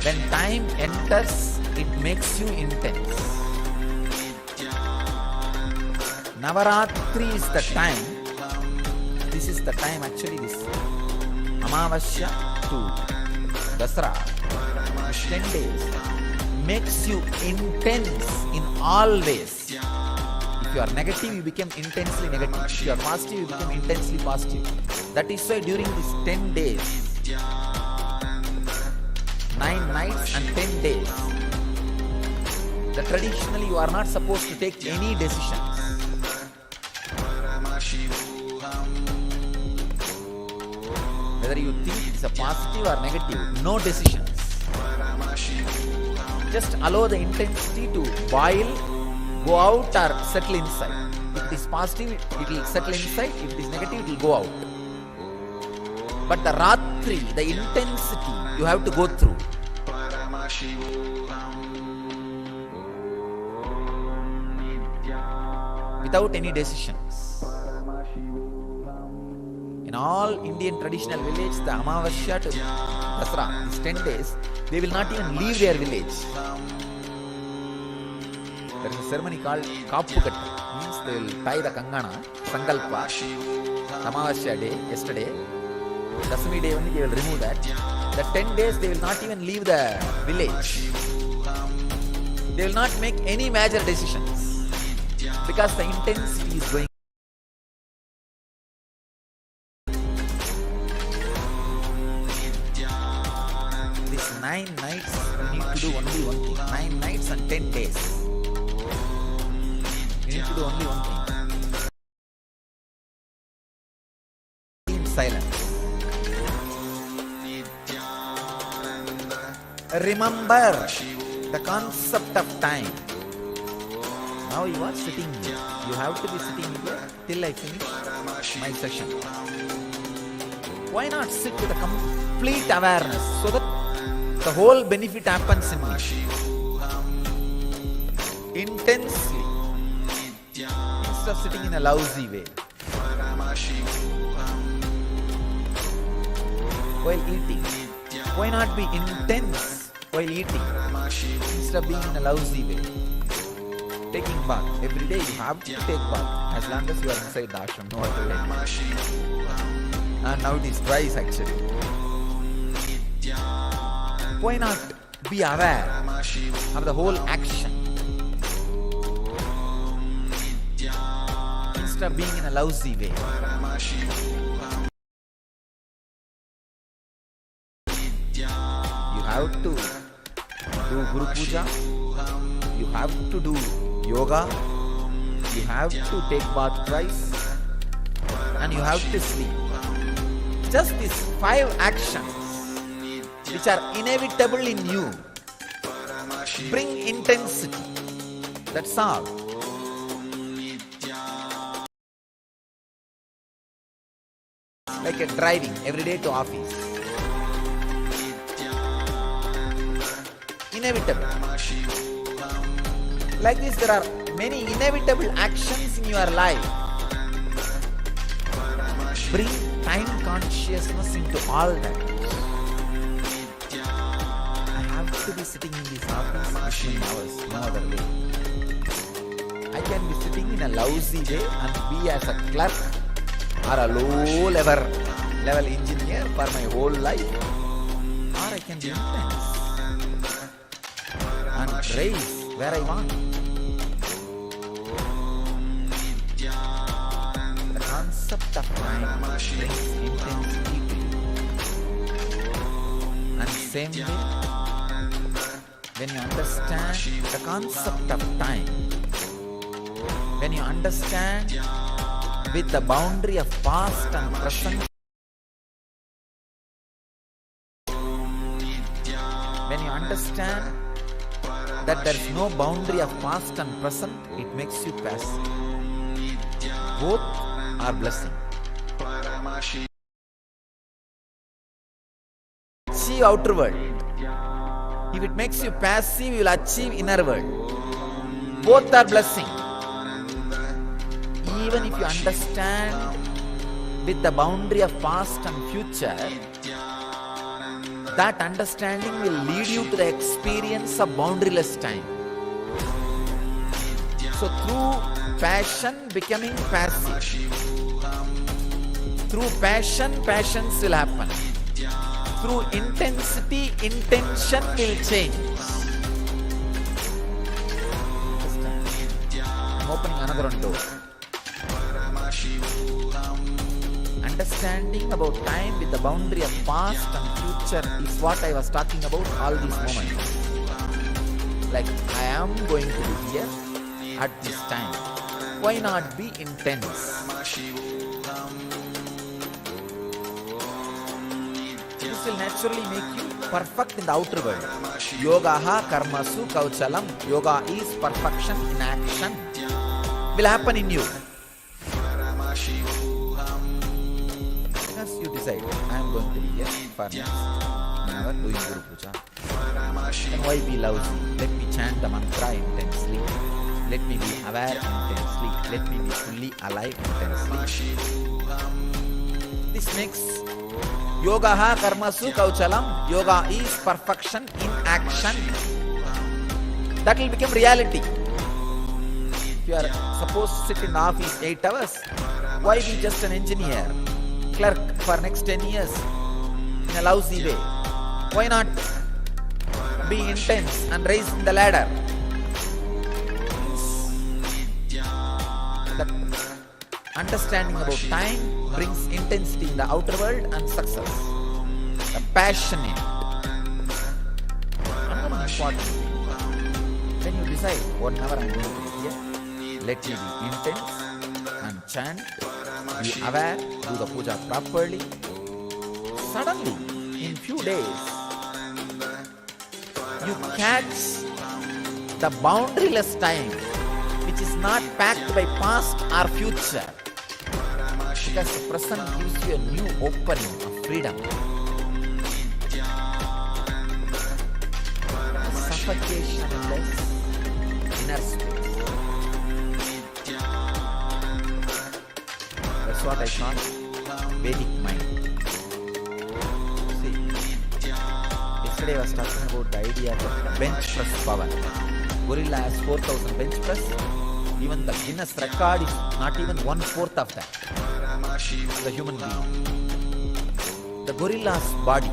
When time enters, it makes you intense. Navaratri is the time. This is the time actually, this Amavasya to Dasara, 10 days, makes you intense in all ways. If you are negative, you become intensely negative. If you are positive, you become intensely positive. That is why during these 10 days, 9 nights and 10 days, traditionally you are not supposed to take any decisions. Whether you think it's a positive or negative, no decisions. Just allow the intensity to boil, go out or settle inside. If it is positive, it will settle inside. If it is negative, it will go out. But the Ratri, the intensity, you have to go through. Without any decisions. In all Indian traditional village, the Amavasya to Dasra, these 10 days, they will not even leave their village. There is a ceremony called Kappukat, means they will tie the Kangana, Sankalpa, Amavasya day, yesterday. Dasami day only they will remove that. The 10 days they will not even leave the village. They will not make any major decisions because the intensity is going. These 9 nights you need to do only one thing. 9 nights and 10 days. You need to do only one thing. In silence. Remember the concept of time. Now you are sitting here. You have to be sitting here till I finish my session. Why not sit with a complete awareness so that the whole benefit happens in me? Intensely. Instead of sitting in a lousy way. While eating. Why not be intense while eating instead of being in a lousy way? Taking bath. Every day you have to take bath as long as you are inside the ashram. No other way. And now it is twice actually. Why not be aware of the whole action instead of being in a lousy way? You have to do Guru Puja, you have to do yoga, you have to take bath twice, and you have to sleep. Just these 5 actions which are inevitable in you bring intensity. That's all. Like a driving every day to office. Inevitable. Like this, there are many inevitable actions in your life. Bring time consciousness into all that. I have to be sitting in this office 15 hours, no other way. I can be sitting in a lousy way and be as a clerk or a low level engineer for my whole life. Or I can be intense and raise where I want. The concept of time brings intensity to you. And same way, when you understand the concept of time, when you understand with the boundary of past and present, when you understand that there is no boundary of past and present, it makes you passive. Both are blessing. Achieve outer world. If it makes you passive, you will achieve inner world. Both are blessing. Even if you understand with the boundary of past and future, that understanding will lead you to the experience of boundaryless time. So through passion becoming passive, through passion, passions will happen. Through intensity, intention will change. I'm opening another one door. Understanding about time with the boundary of past and future is what I was talking about all these moments. Like I am going to be here at this time. Why not be intense? This will naturally make you perfect in the outer world. Yogaha karmasu kauchalam. Yoga is perfection in action. Will happen in you. Because you decide, I am going to be here for next 1 hour doing Guru Puja. Then why be lousy? Let me chant the mantra intensely. Let me be aware intensely. Let me be fully alive intensely. This makes yogaha karmasu kauchalam. Yoga is perfection in action. That will become reality. If you are supposed to sit in the office 8 hours, why be just an engineer, clerk for next 10 years in a lousy way? Why not be intense and rise in the ladder? That understanding about time brings intensity in the outer world and success. The passionate. Another important thing. When you decide, whatever I am going to do here, let me be intense and chant, be aware, do the puja properly. Suddenly, in few days, you catch the boundaryless time, which is not packed by past or future. Because the present gives you a new opening of freedom. Suffocationless inner space. That's what I call Vedic mind. See, yesterday I was talking about the idea of bench press power. Gorilla has 4,000 bench press. Even the Guinness record is not even 1/4 of that. The human being. The gorilla's body,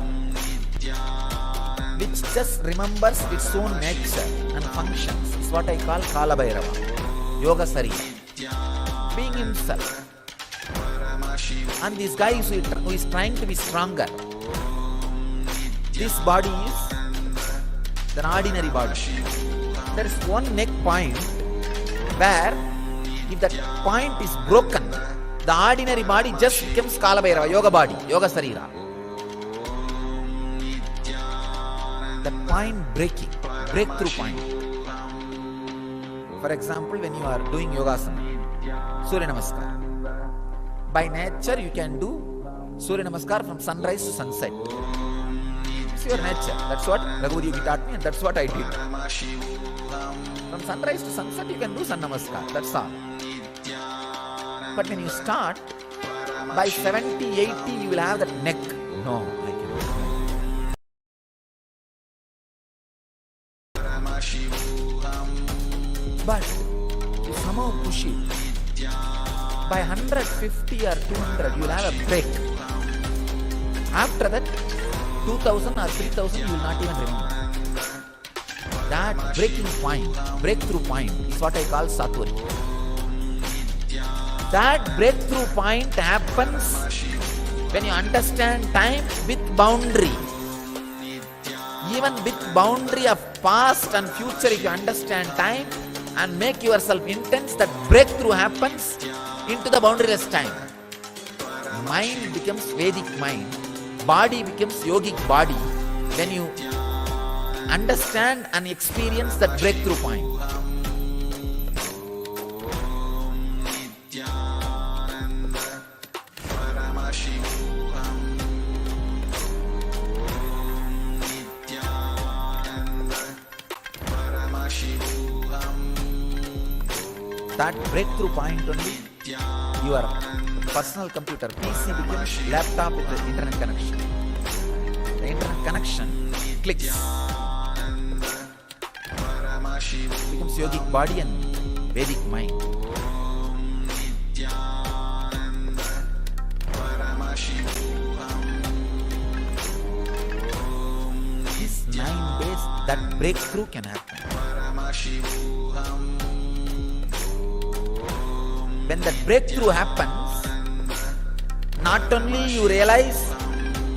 which just remembers its own nature and functions, is what I call Kala Bhairava, Yoga Sarira, being himself. And this guy who is trying to be stronger, this body is an ordinary body. There is one neck point where if that point is broken, the ordinary body just becomes Kala Bhairava, Yoga body, Yoga Sarira. That point breaking, breakthrough point. For example, when you are doing Yogasana, Surya Namaskar. By nature, you can do Surya Namaskar from sunrise to sunset. It's your nature. That's what Raghuvi Yogi taught me, and that's what I did. From sunrise to sunset, you can do Sun Namaskar. That's all. But when you start, by 70, 80, you will have that neck. No, I cannot. But you somehow push it. By 150 or 200, you will have a break. After that, 2000 or 3000, you will not even remember. That breaking point, breakthrough point, is what I call Satwari. That breakthrough point happens when you understand time with boundary. Even with boundary of past and future, if you understand time and make yourself intense, that breakthrough happens into the boundaryless time. Mind becomes Vedic mind. Body becomes yogic body when you understand and experience that breakthrough point. That breakthrough point only, your personal computer, PC becomes laptop with the internet connection. The internet connection clicks. Becomes yogic body and Vedic mind. These 9 days, that breakthrough can happen. When that breakthrough happens, not only you realize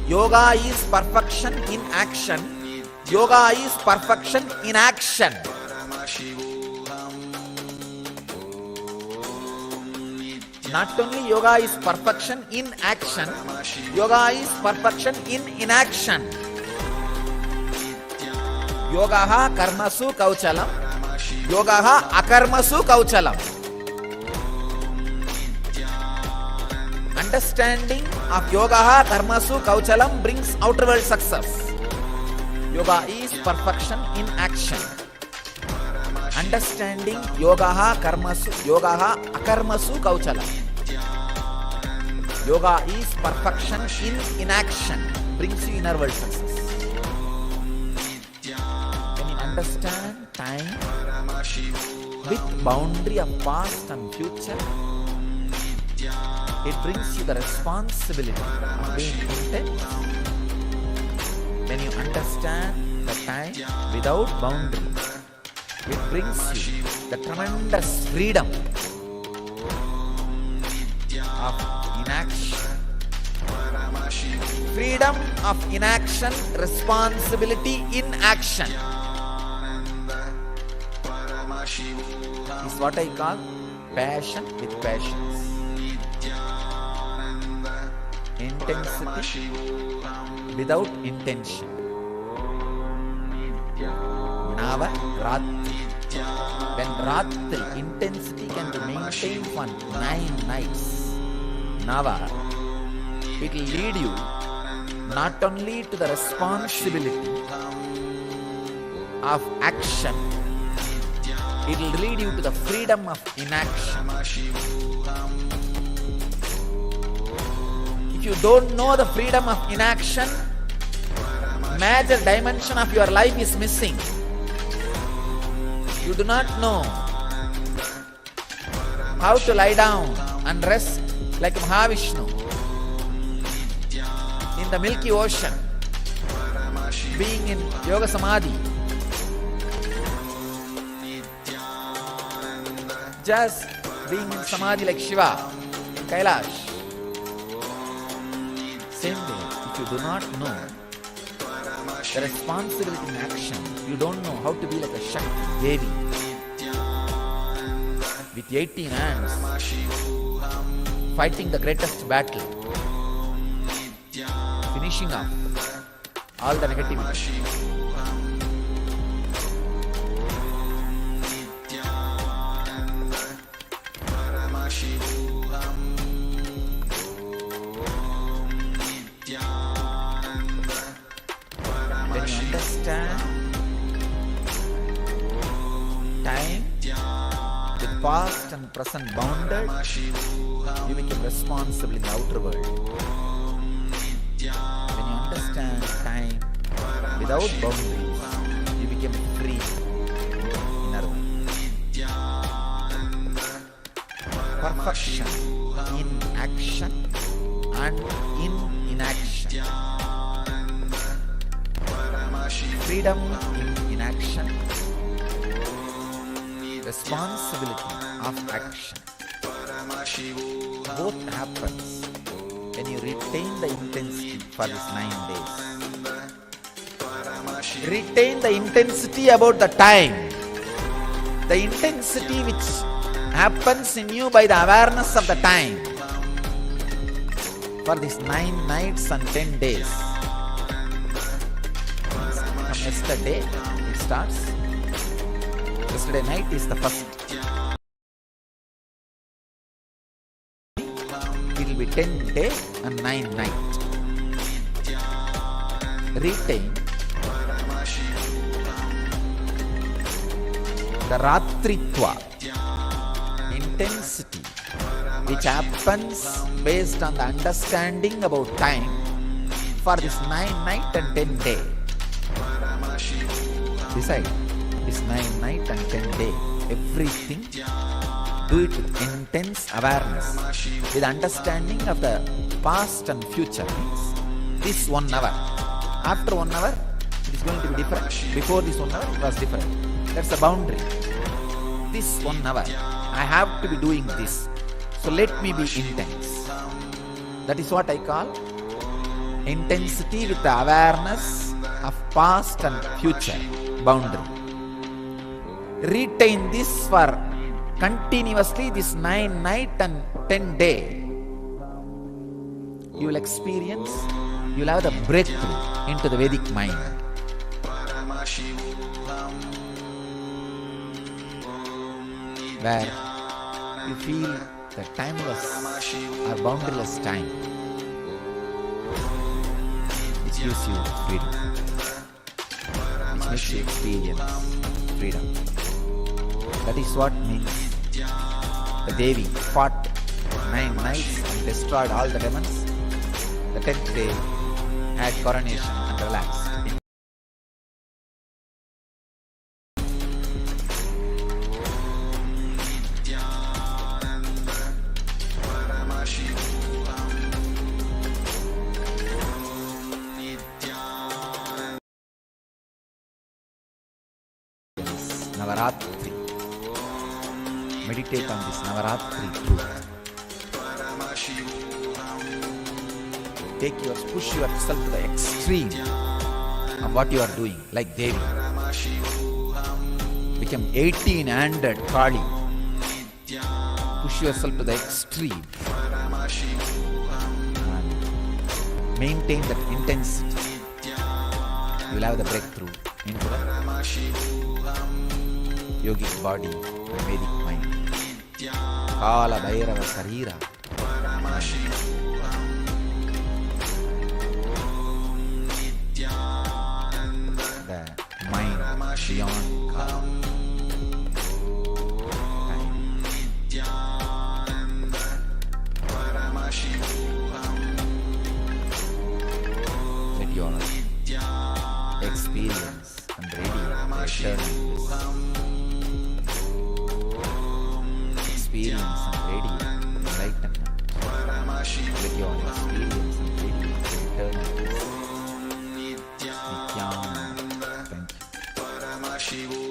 yoga is perfection in action, yoga is perfection in action. Not only yoga is perfection in action, yoga is perfection in inaction. Yogaha karmasu kauchalam, yogaha akarmasu kauchalam. Understanding of yogaha karmasu kauchalam brings outer world success. Yoga is perfection in action. Understanding yogaha akarmasu kauchalam. Yoga is perfection in inaction, brings you inner world success. When you understand time with boundary of past and future, it brings you the responsibility of being intense. When you understand the time without boundary, it brings you the tremendous freedom of inaction. Freedom of inaction, responsibility in action is what I call passion with patience. Intensity without intention. Nava Ratri. When Ratri, intensity can be maintained for 9 nights. Nava, it will lead you not only to the responsibility of action, it will lead you to the freedom of inaction. If you don't know the freedom of inaction, major dimension of your life is missing. You do not know how to lie down and rest like Mahavishnu in the Milky Ocean, being in Yoga Samadhi. Just being in Samadhi like Shiva in Kailash. Same way, if you do not know the responsibility in action, you don't know how to be like a Shakti Devi with 18 hands fighting the greatest battle, finishing off all the negativity. When you understand time with past and present bounded, you become responsible in the outer world. When you understand time without boundaries, you become free in inner world. Perfection in action and in inaction. Freedom in inaction. Responsibility of action. Both happens when you retain the intensity for these 9 days. Retain the intensity about the time. The intensity which happens in you by the awareness of the time. For these 9 nights and 10 days. From yesterday it starts. Yesterday night is the first. It will be 10 day and 9 night. Retain the Ratritva, intensity which happens based on the understanding about time for this 9 night and 10 day. Decide this 9 night and 10 day, everything do it with intense awareness, with understanding of the past and future. Means this 1 hour, after 1 hour it is going to be different. Before this 1 hour it was different. That's the boundary. This 1 hour I have to be doing this, so let me be intense. That is what I call intensity with the awareness of past and future boundary. Retain this for continuously this 9 night and 10 day. You will experience, you will have the breakthrough into the Vedic mind. Where you feel the timeless or boundaryless time, which gives you freedom, which makes you experience freedom. That is what means the Devi fought 9 nights and destroyed all the demons. The 10th day had coronation and relaxed. Navaratri. Meditate on this Navaratri truth. Push yourself to the extreme of what you are doing, like Devi. Become 1800 Kali. Push yourself to the extreme and maintain that intensity. You will have the breakthrough into the yogic body and Vedic mind. Kala Bhairava Sarira. The mind beyond time. Let your experience and radiate experience and radiate enlightenment. Let your experience and radiate eternity. Nithyananda. Thank you.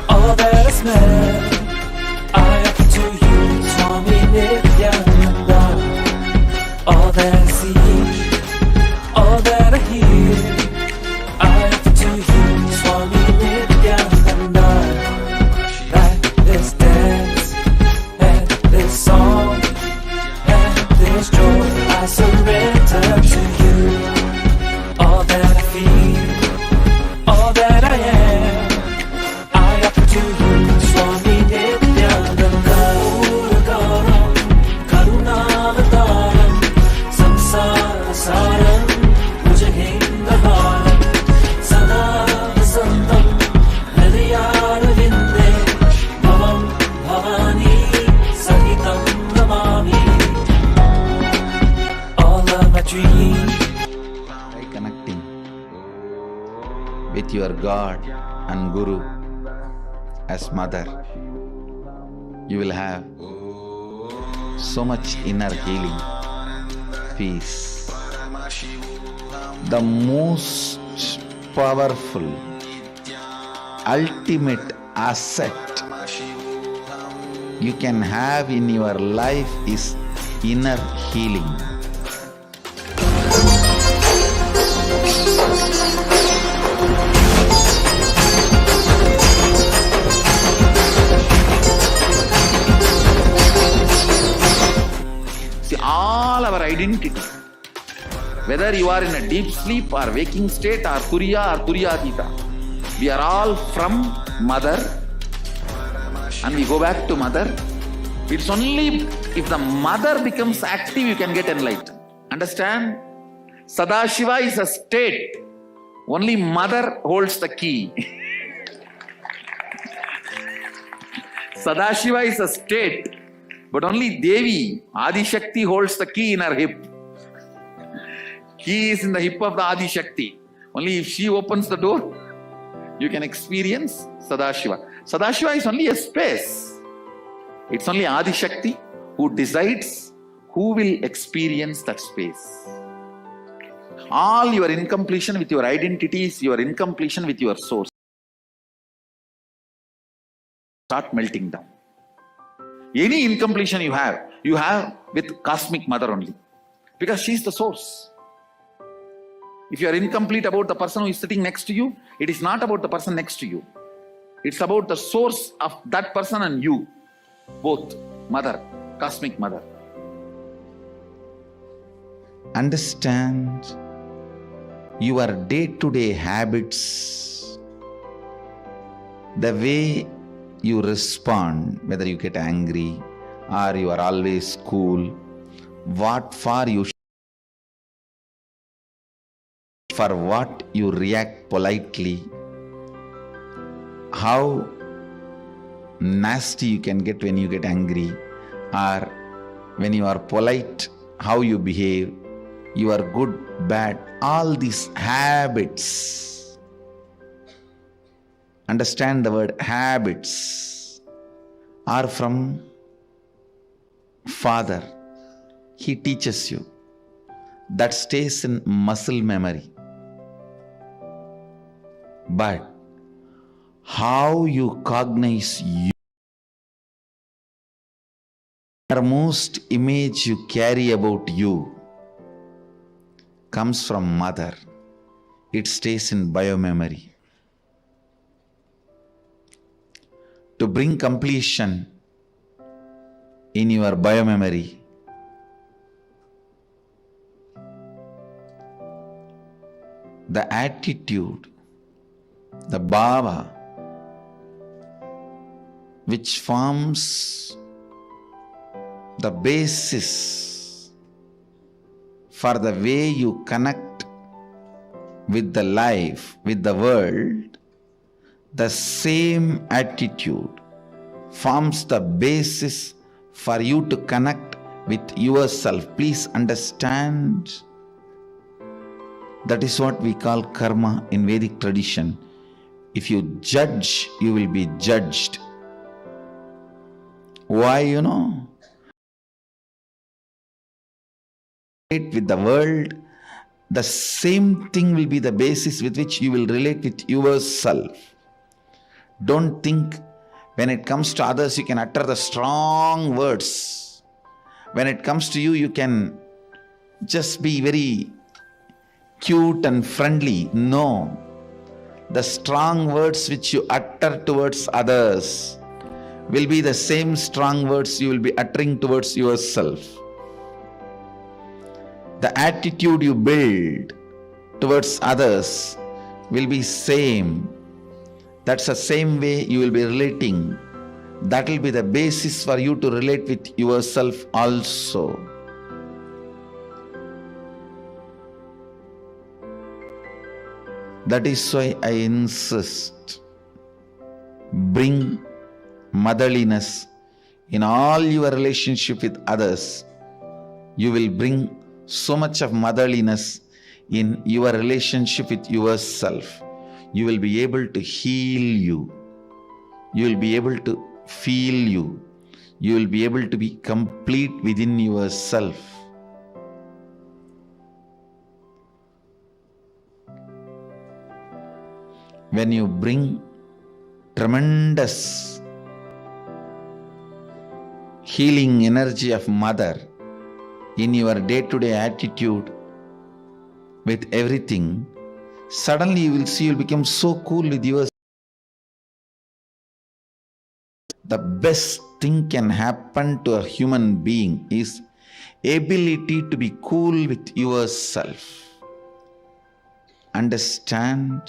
All that I smell, I offer to you, Swami Nithyananda. All that I see, all that I hear, I offer to you, Swami Nithyananda. Like this dance, and this song, and this joy, I surrender to you. All that I feel, all that I am, Connecting with your God and Guru as mother, you will have so much inner healing, peace. The most powerful, ultimate asset you can have in your life is inner healing. All our identity, whether you are in a deep sleep or waking state or Turiya or Turiyatita, we are all from mother and we go back to mother. It's only if the mother becomes active you can get enlightened. Understand? Sadashiva is a state. Only mother holds the key. Sadashiva is a state. But only Devi, Adi Shakti, holds the key in her hip. Key is in the hip of the Adi Shakti. Only if she opens the door, you can experience Sadashiva. Sadashiva is only a space. It's only Adi Shakti who decides who will experience that space. All your incompletion with your identities, your incompletion with your source, start melting down. Any incompletion you have with cosmic mother only. Because she is the source. If you are incomplete about the person who is sitting next to you, it is not about the person next to you. It's about the source of that person and you. Both. Mother. Cosmic mother. understand your day-to-day habits, the way you respond, whether you get angry or you are always cool, what for you, for what you react politely, how nasty you can get when you get angry, or when you are polite, how you behave, you are good, bad, all these habits. Understand the word habits are from Father. He teaches you. That stays in muscle memory. But how you cognize you, the most image you carry about you comes from Mother. It stays in biomemory. To bring completion in your biomemory, the attitude, the bhava, which forms the basis for the way you connect with the life, with the world, the same attitude forms the basis for you to connect with yourself. Please understand, that is what we call karma in Vedic tradition. If you judge, you will be judged. Why, with the world, the same thing will be the basis with which you will relate with yourself. Don't think when it comes to others you can utter the strong words. When it comes to you, you can just be very cute and friendly. No. The strong words which you utter towards others will be the same strong words you will be uttering towards yourself. The attitude you build towards others will be same. That's the same way you will be relating. That will be the basis for you to relate with yourself also. That is why I insist, bring motherliness in all your relationship with others. You will bring so much of motherliness in your relationship with yourself. You will be able to heal you. You will be able to feel you. You will be able to be complete within yourself. When you bring tremendous healing energy of Mother in your day-to-day attitude with everything, suddenly you will see you will become so cool with yourself. The best thing can happen to a human being is ability to be cool with yourself. Understand,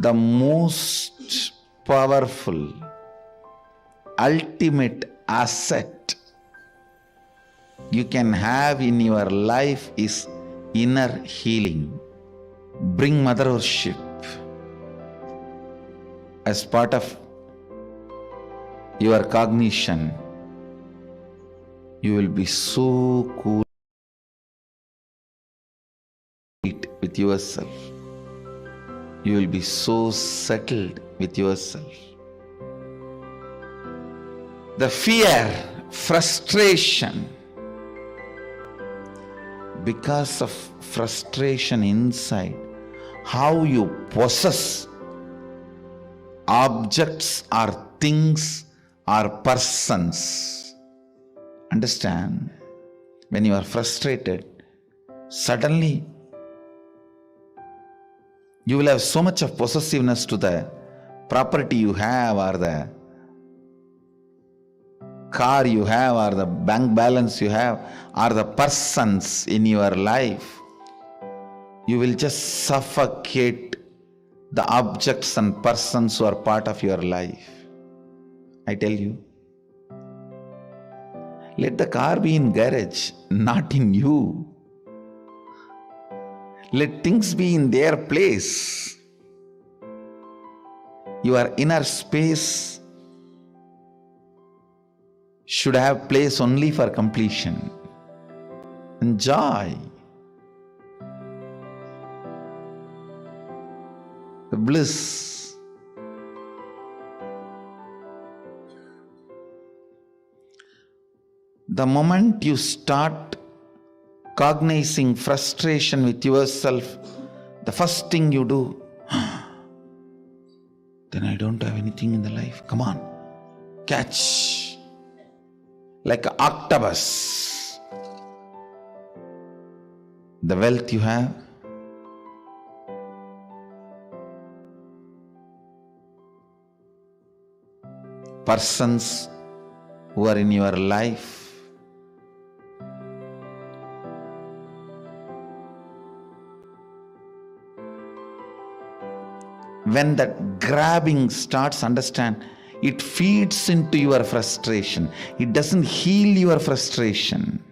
the most powerful, ultimate asset you can have in your life is inner healing. Bring mother worship as part of your cognition. You will be so cool with yourself. You will be so settled with yourself. The fear, frustration, because of frustration inside, how you possess objects or things or persons. Understand, when you are frustrated, suddenly you will have so much of possessiveness to the property you have or the car you have, or the bank balance you have, or the persons in your life, you will just suffocate the objects and persons who are part of your life. I tell you, let the car be in garage, not in you. Let things be in their place. Your inner space should have place only for completion and joy. The bliss. The moment you start cognizing frustration with yourself, the first thing you do, then I don't have anything in the life. Come on, catch. Like an octopus. The wealth you have, persons who are in your life, when that grabbing starts, understand, it feeds into your frustration. It doesn't heal your frustration.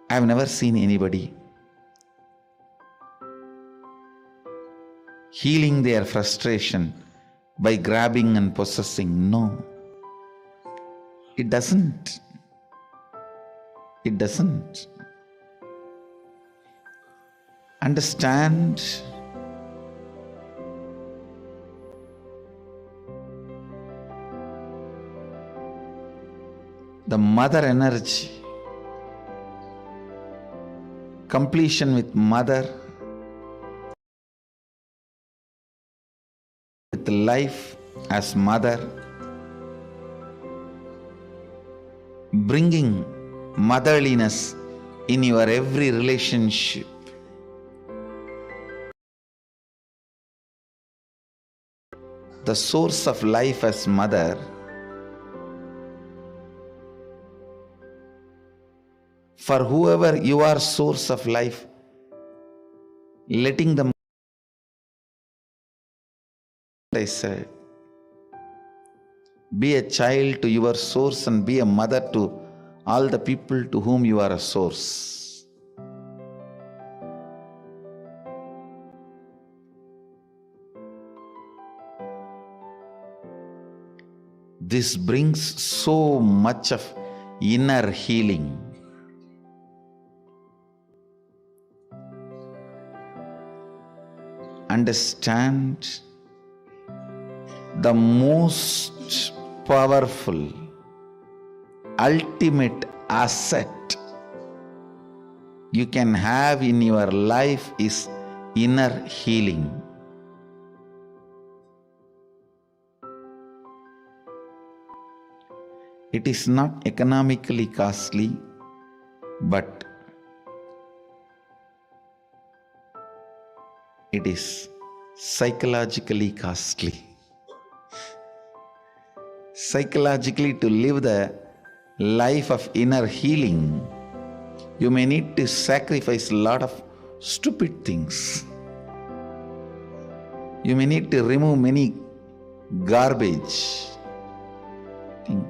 I've never seen anybody healing their frustration by grabbing and possessing. No. It doesn't. It doesn't. Understand the mother energy, completion with mother, with life as mother, bringing motherliness in your every relationship. The source of life as mother, for whoever you are source of life, letting them, I said, be a child to your source and be a mother to all the people to whom you are a source. This brings so much of inner healing. Understand, the most powerful, ultimate asset you can have in your life is inner healing. It is not economically costly, but it is psychologically costly. Psychologically, to live the life of inner healing, you may need to sacrifice a lot of stupid things. You may need to remove many garbage. Think,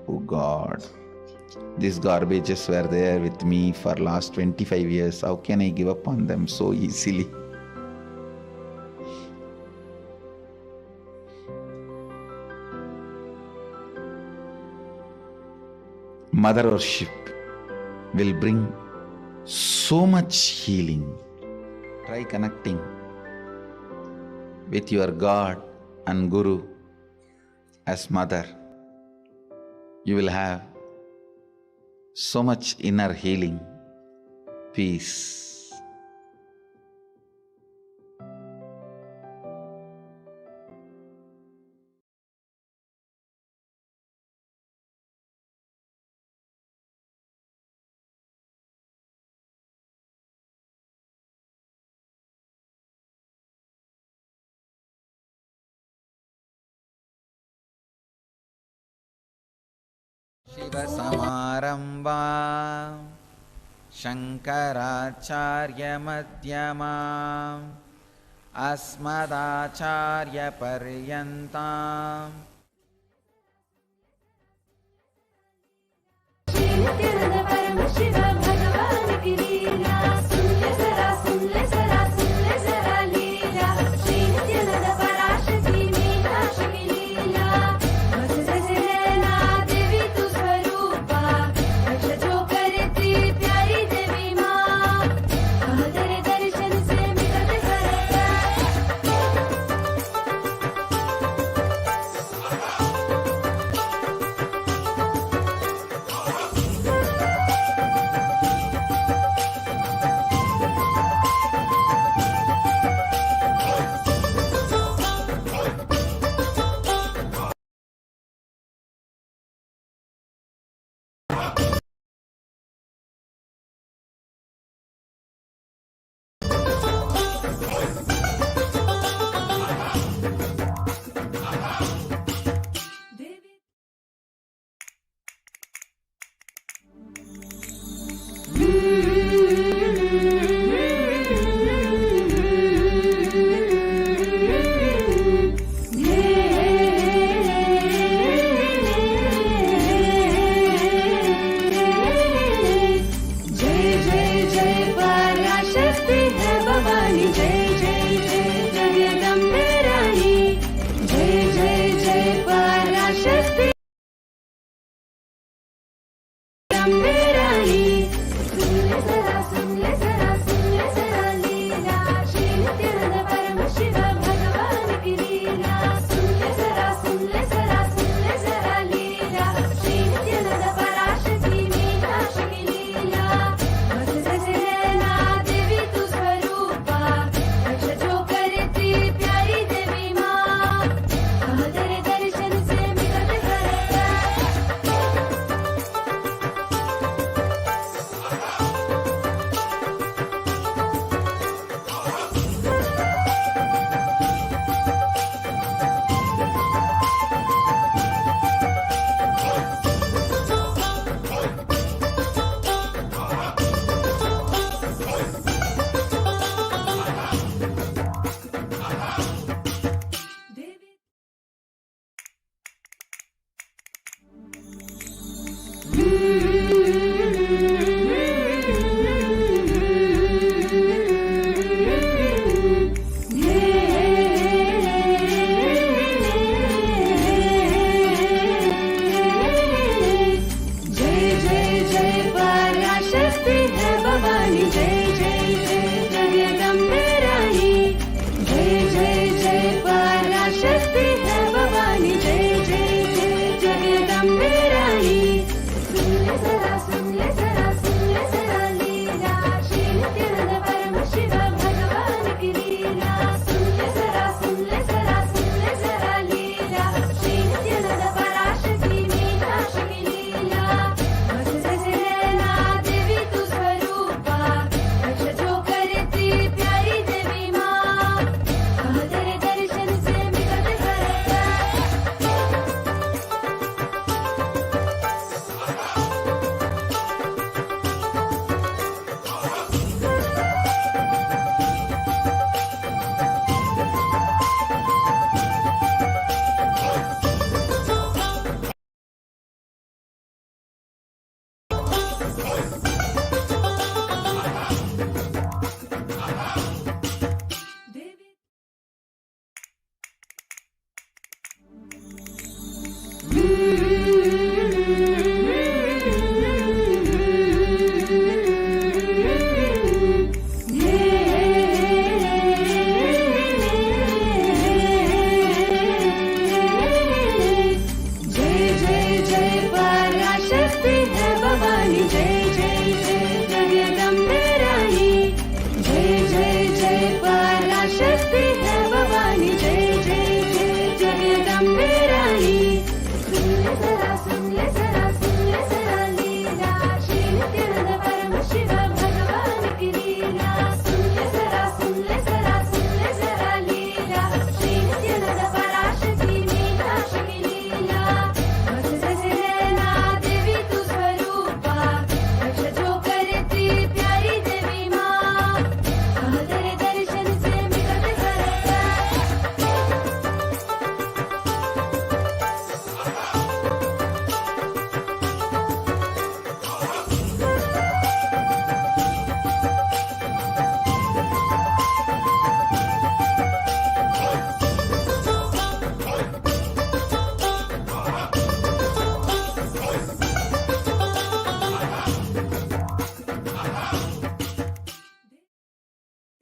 oh God, these garbages were there with me for last 25 years. How can I give up on them so easily? Mother worship will bring so much healing. Try connecting with your God and Guru as mother. You will have so much inner healing, peace. शिवसमारम्भा शङ्कराचार्यमध्यमाम् अस्मदाचार्यपर्यन्ताम् नित्यानंद परम शिव भगवान की लीला सुन ले जरा लीला श्री नित्यानंद पराशक्ति मीनाक्ष की लीला बस जैसे नैना देवी तू स्वरूपा रक्ष जो करती प्यारी देवी माँ हम तेरे दर्शन से मिलत करता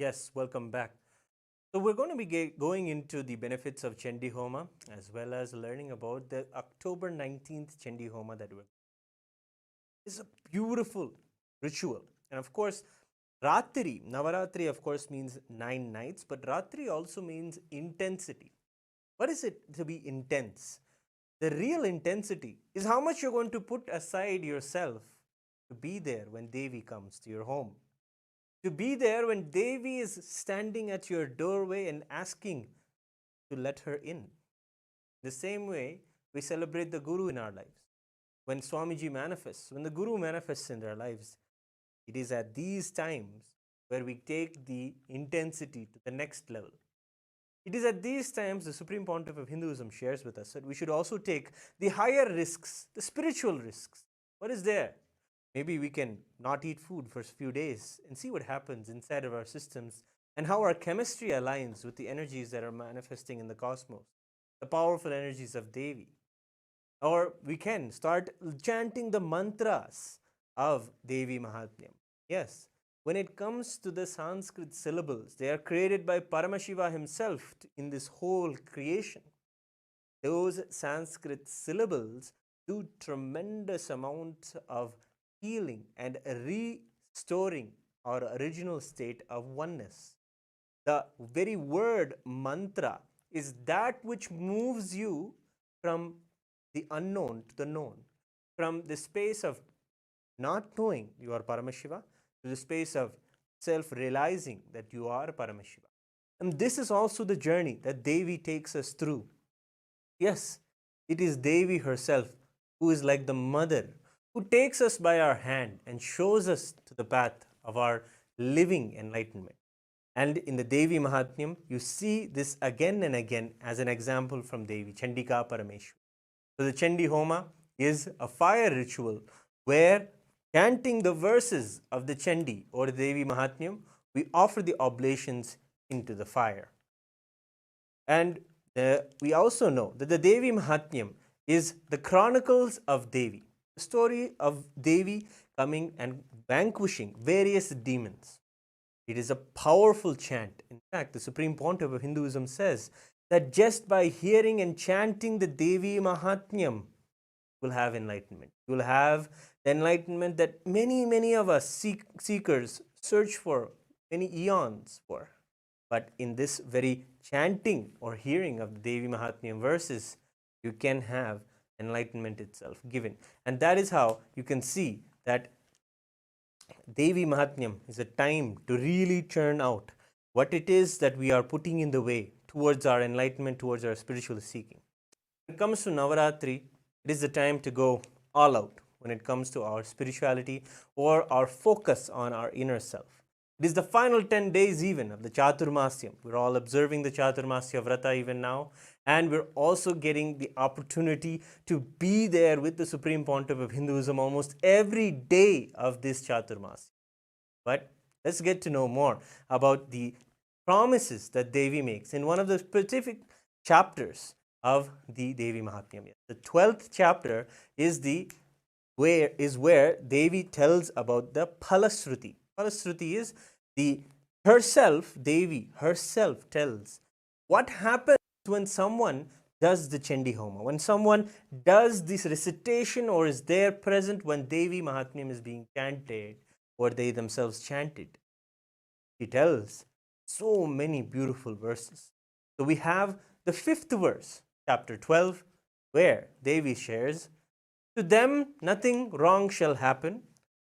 Yes, welcome back. So we're going to be going into the benefits of Chandi Homa as well as learning about the October 19th Chandi Homa that we're. It's a beautiful ritual. And of course, Ratri, Navaratri of course means 9 nights, but Ratri also means intensity. What is it to be intense? The real intensity is how much you're going to put aside yourself to be there when Devi comes to your home. To be there when Devi is standing at your doorway and asking to let her in. The same way we celebrate the Guru in our lives. When Swamiji manifests, when the Guru manifests in their lives, it is at these times where we take the intensity to the next level. It is at these times the Supreme Pontiff of Hinduism shares with us that we should also take the higher risks, the spiritual risks. What is there? Maybe we can not eat food for a few days and see what happens inside of our systems and how our chemistry aligns with the energies that are manifesting in the cosmos, the powerful energies of Devi. Or we can start chanting the mantras of Devi Mahatmyam. Yes, when it comes to the Sanskrit syllables, they are created by Paramashiva himself in this whole creation. Those Sanskrit syllables do tremendous amounts of healing and restoring our original state of oneness. The very word mantra is that which moves you from the unknown to the known, from the space of not knowing you are Paramashiva to the space of self realizing that you are Paramashiva. And this is also the journey that Devi takes us through. Yes, it is Devi herself who is like the mother who takes us by our hand and shows us to the path of our living enlightenment. And in the Devi Mahatmyam, you see this again and again as an example from Devi, Chandika Parameshwari. So the Chandi Homa is a fire ritual where, chanting the verses of the Chandi or the Devi Mahatmyam, we offer the oblations into the fire. And we also know that the Devi Mahatmyam is the chronicles of Devi, the story of Devi coming and vanquishing various demons. It is a powerful chant. In fact, the Supreme Pontiff of Hinduism says that just by hearing and chanting the Devi Mahatmyam, you will have enlightenment. You will have the enlightenment that many of us seekers search for many eons for. But in this very chanting or hearing of the Devi Mahatmyam verses, you can have enlightenment itself given. And that is how you can see that Devi Mahatmyam is a time to really churn out what it is that we are putting in the way towards our enlightenment, towards our spiritual seeking. When it comes to Navaratri, it is the time to go all out when it comes to our spirituality or our focus on our inner self. It is the final 10 days even of the Chaturmasyam. We're all observing the Chaturmasya Vrata even now, and we're also getting the opportunity to be there with the Supreme Pontiff of Hinduism almost every day of this Chaturmasya. But let's get to know more about the promises that Devi makes in one of the specific chapters of the Devi Mahatmyam. The 12th chapter is where Devi tells about the Phalasruti. Phalasruti is Devi herself tells what happens when someone does the Chandi Homa, when someone does this recitation or is there present when Devi Mahatmyam is being chanted or they themselves chanted. He tells so many beautiful verses. So we have the 5th verse, chapter 12, where Devi shares, "To them nothing wrong shall happen,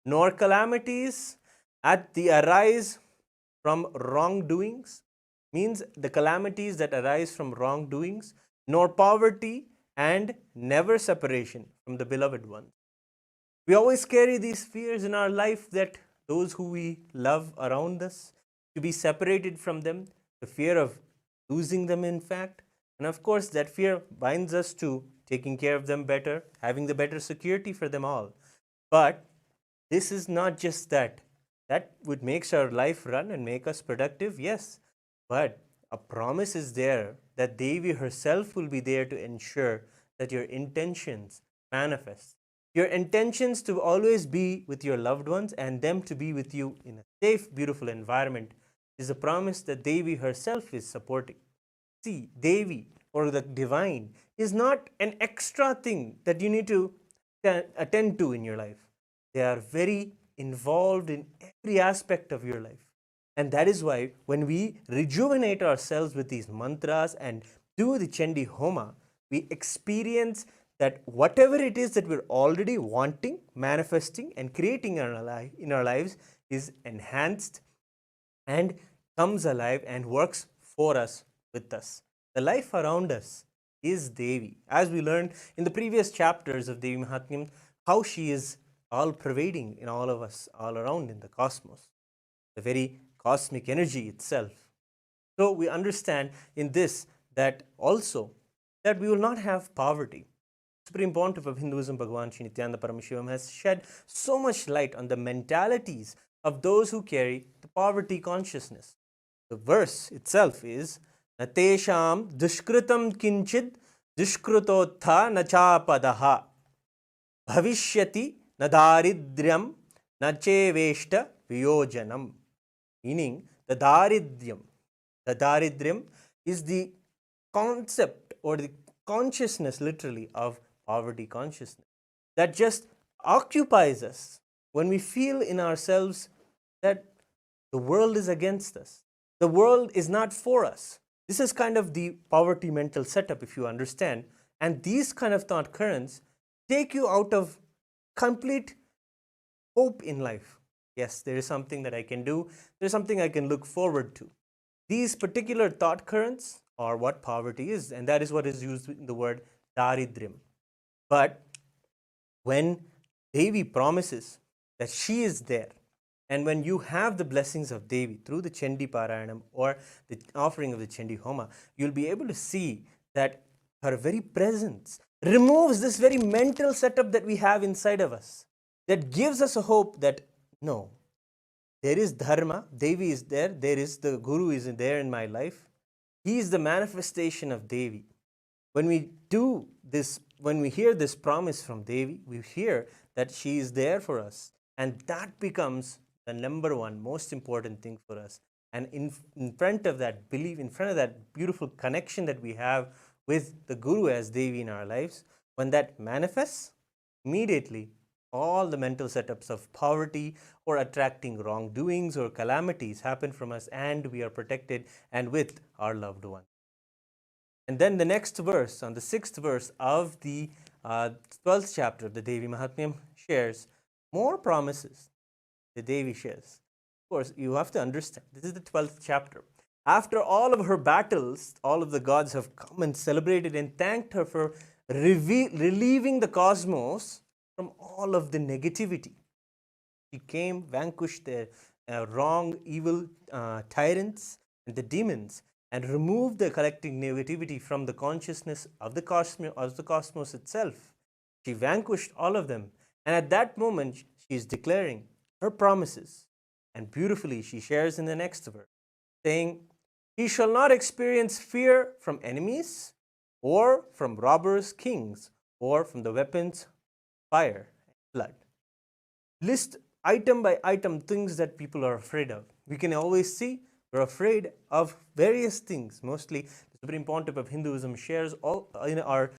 nor calamities at the arise from wrongdoings," means the calamities that arise from wrongdoings, "nor poverty and never separation from the beloved ones." We always carry these fears in our life that those who we love around us, to be separated from them, the fear of losing them, in fact. And of course, that fear binds us to taking care of them better, having the better security for them all. But this is not just that. That would make our life run and make us productive, yes. But a promise is there that Devi herself will be there to ensure that your intentions manifest. Your intentions to always be with your loved ones and them to be with you in a safe, beautiful environment is a promise that Devi herself is supporting. See, Devi or the divine is not an extra thing that you need to attend to in your life. They are very involved in every aspect of your life. And that is why when we rejuvenate ourselves with these mantras and do the Chandi Homa, we experience that whatever it is that we're already wanting, manifesting, and creating in our lives is enhanced and comes alive and works for us, with us. The life around us is Devi. As we learned in the previous chapters of Devi Mahatmyam, how she is all pervading in all of us, all around in the cosmos, the very cosmic energy itself. So we understand in this that also that we will not have poverty. Supreme Pontiff of Hinduism, Bhagavan Sri Nithyananda Paramashivam, has shed so much light on the mentalities of those who carry the poverty consciousness. The verse itself is Natesham dushkritam kinchid dushkrutotha nachapadaha bhavishyati nadaridryam nacheveshta viyojanam. Meaning, the daridryam is the concept or the consciousness, literally, of poverty consciousness that just occupies us when we feel in ourselves that the world is against us. The world is not for us. This is kind of the poverty mental setup, if you understand. And these kind of thought currents take you out of complete hope in life. Yes, there is something that I can do, there's something I can look forward to. These particular thought currents are what poverty is, and that is what is used in the word daridryam. But when Devi promises that she is there, and when you have the blessings of Devi through the Chandi Parayanam or the offering of the Chandi Homa, you'll be able to see that her very presence removes this very mental setup that we have inside of us, that gives us a hope that no, there is dharma, Devi is there, there is the Guru is there in my life. He is the manifestation of Devi. When we do this, when we hear this promise from Devi, we hear that she is there for us. And that becomes the number one most important thing for us. And in front of that belief, in front of that beautiful connection that we have with the Guru as Devi in our lives, when that manifests, immediately all the mental setups of poverty or attracting wrongdoings or calamities happen from us, and we are protected and with our loved one. And then the next verse, on the 6th verse of the 12th chapter of the Devi Mahatmyam, shares more promises the Devi shares. Of course, you have to understand, this is the 12th chapter. After all of her battles, all of the gods have come and celebrated and thanked her for relieving the cosmos from all of the negativity. She came, vanquished the wrong, evil tyrants and the demons, and removed the collective negativity from the consciousness of the cosmos itself. She vanquished all of them. And at that moment, she is declaring her promises. And beautifully, she shares in the next verse, saying, he shall not experience fear from enemies, or from robbers, kings, or from the weapons, fire, and blood. List item by item things that people are afraid of. We can always see we're afraid of various things. Mostly, the Supreme Pontiff of Hinduism shares all in our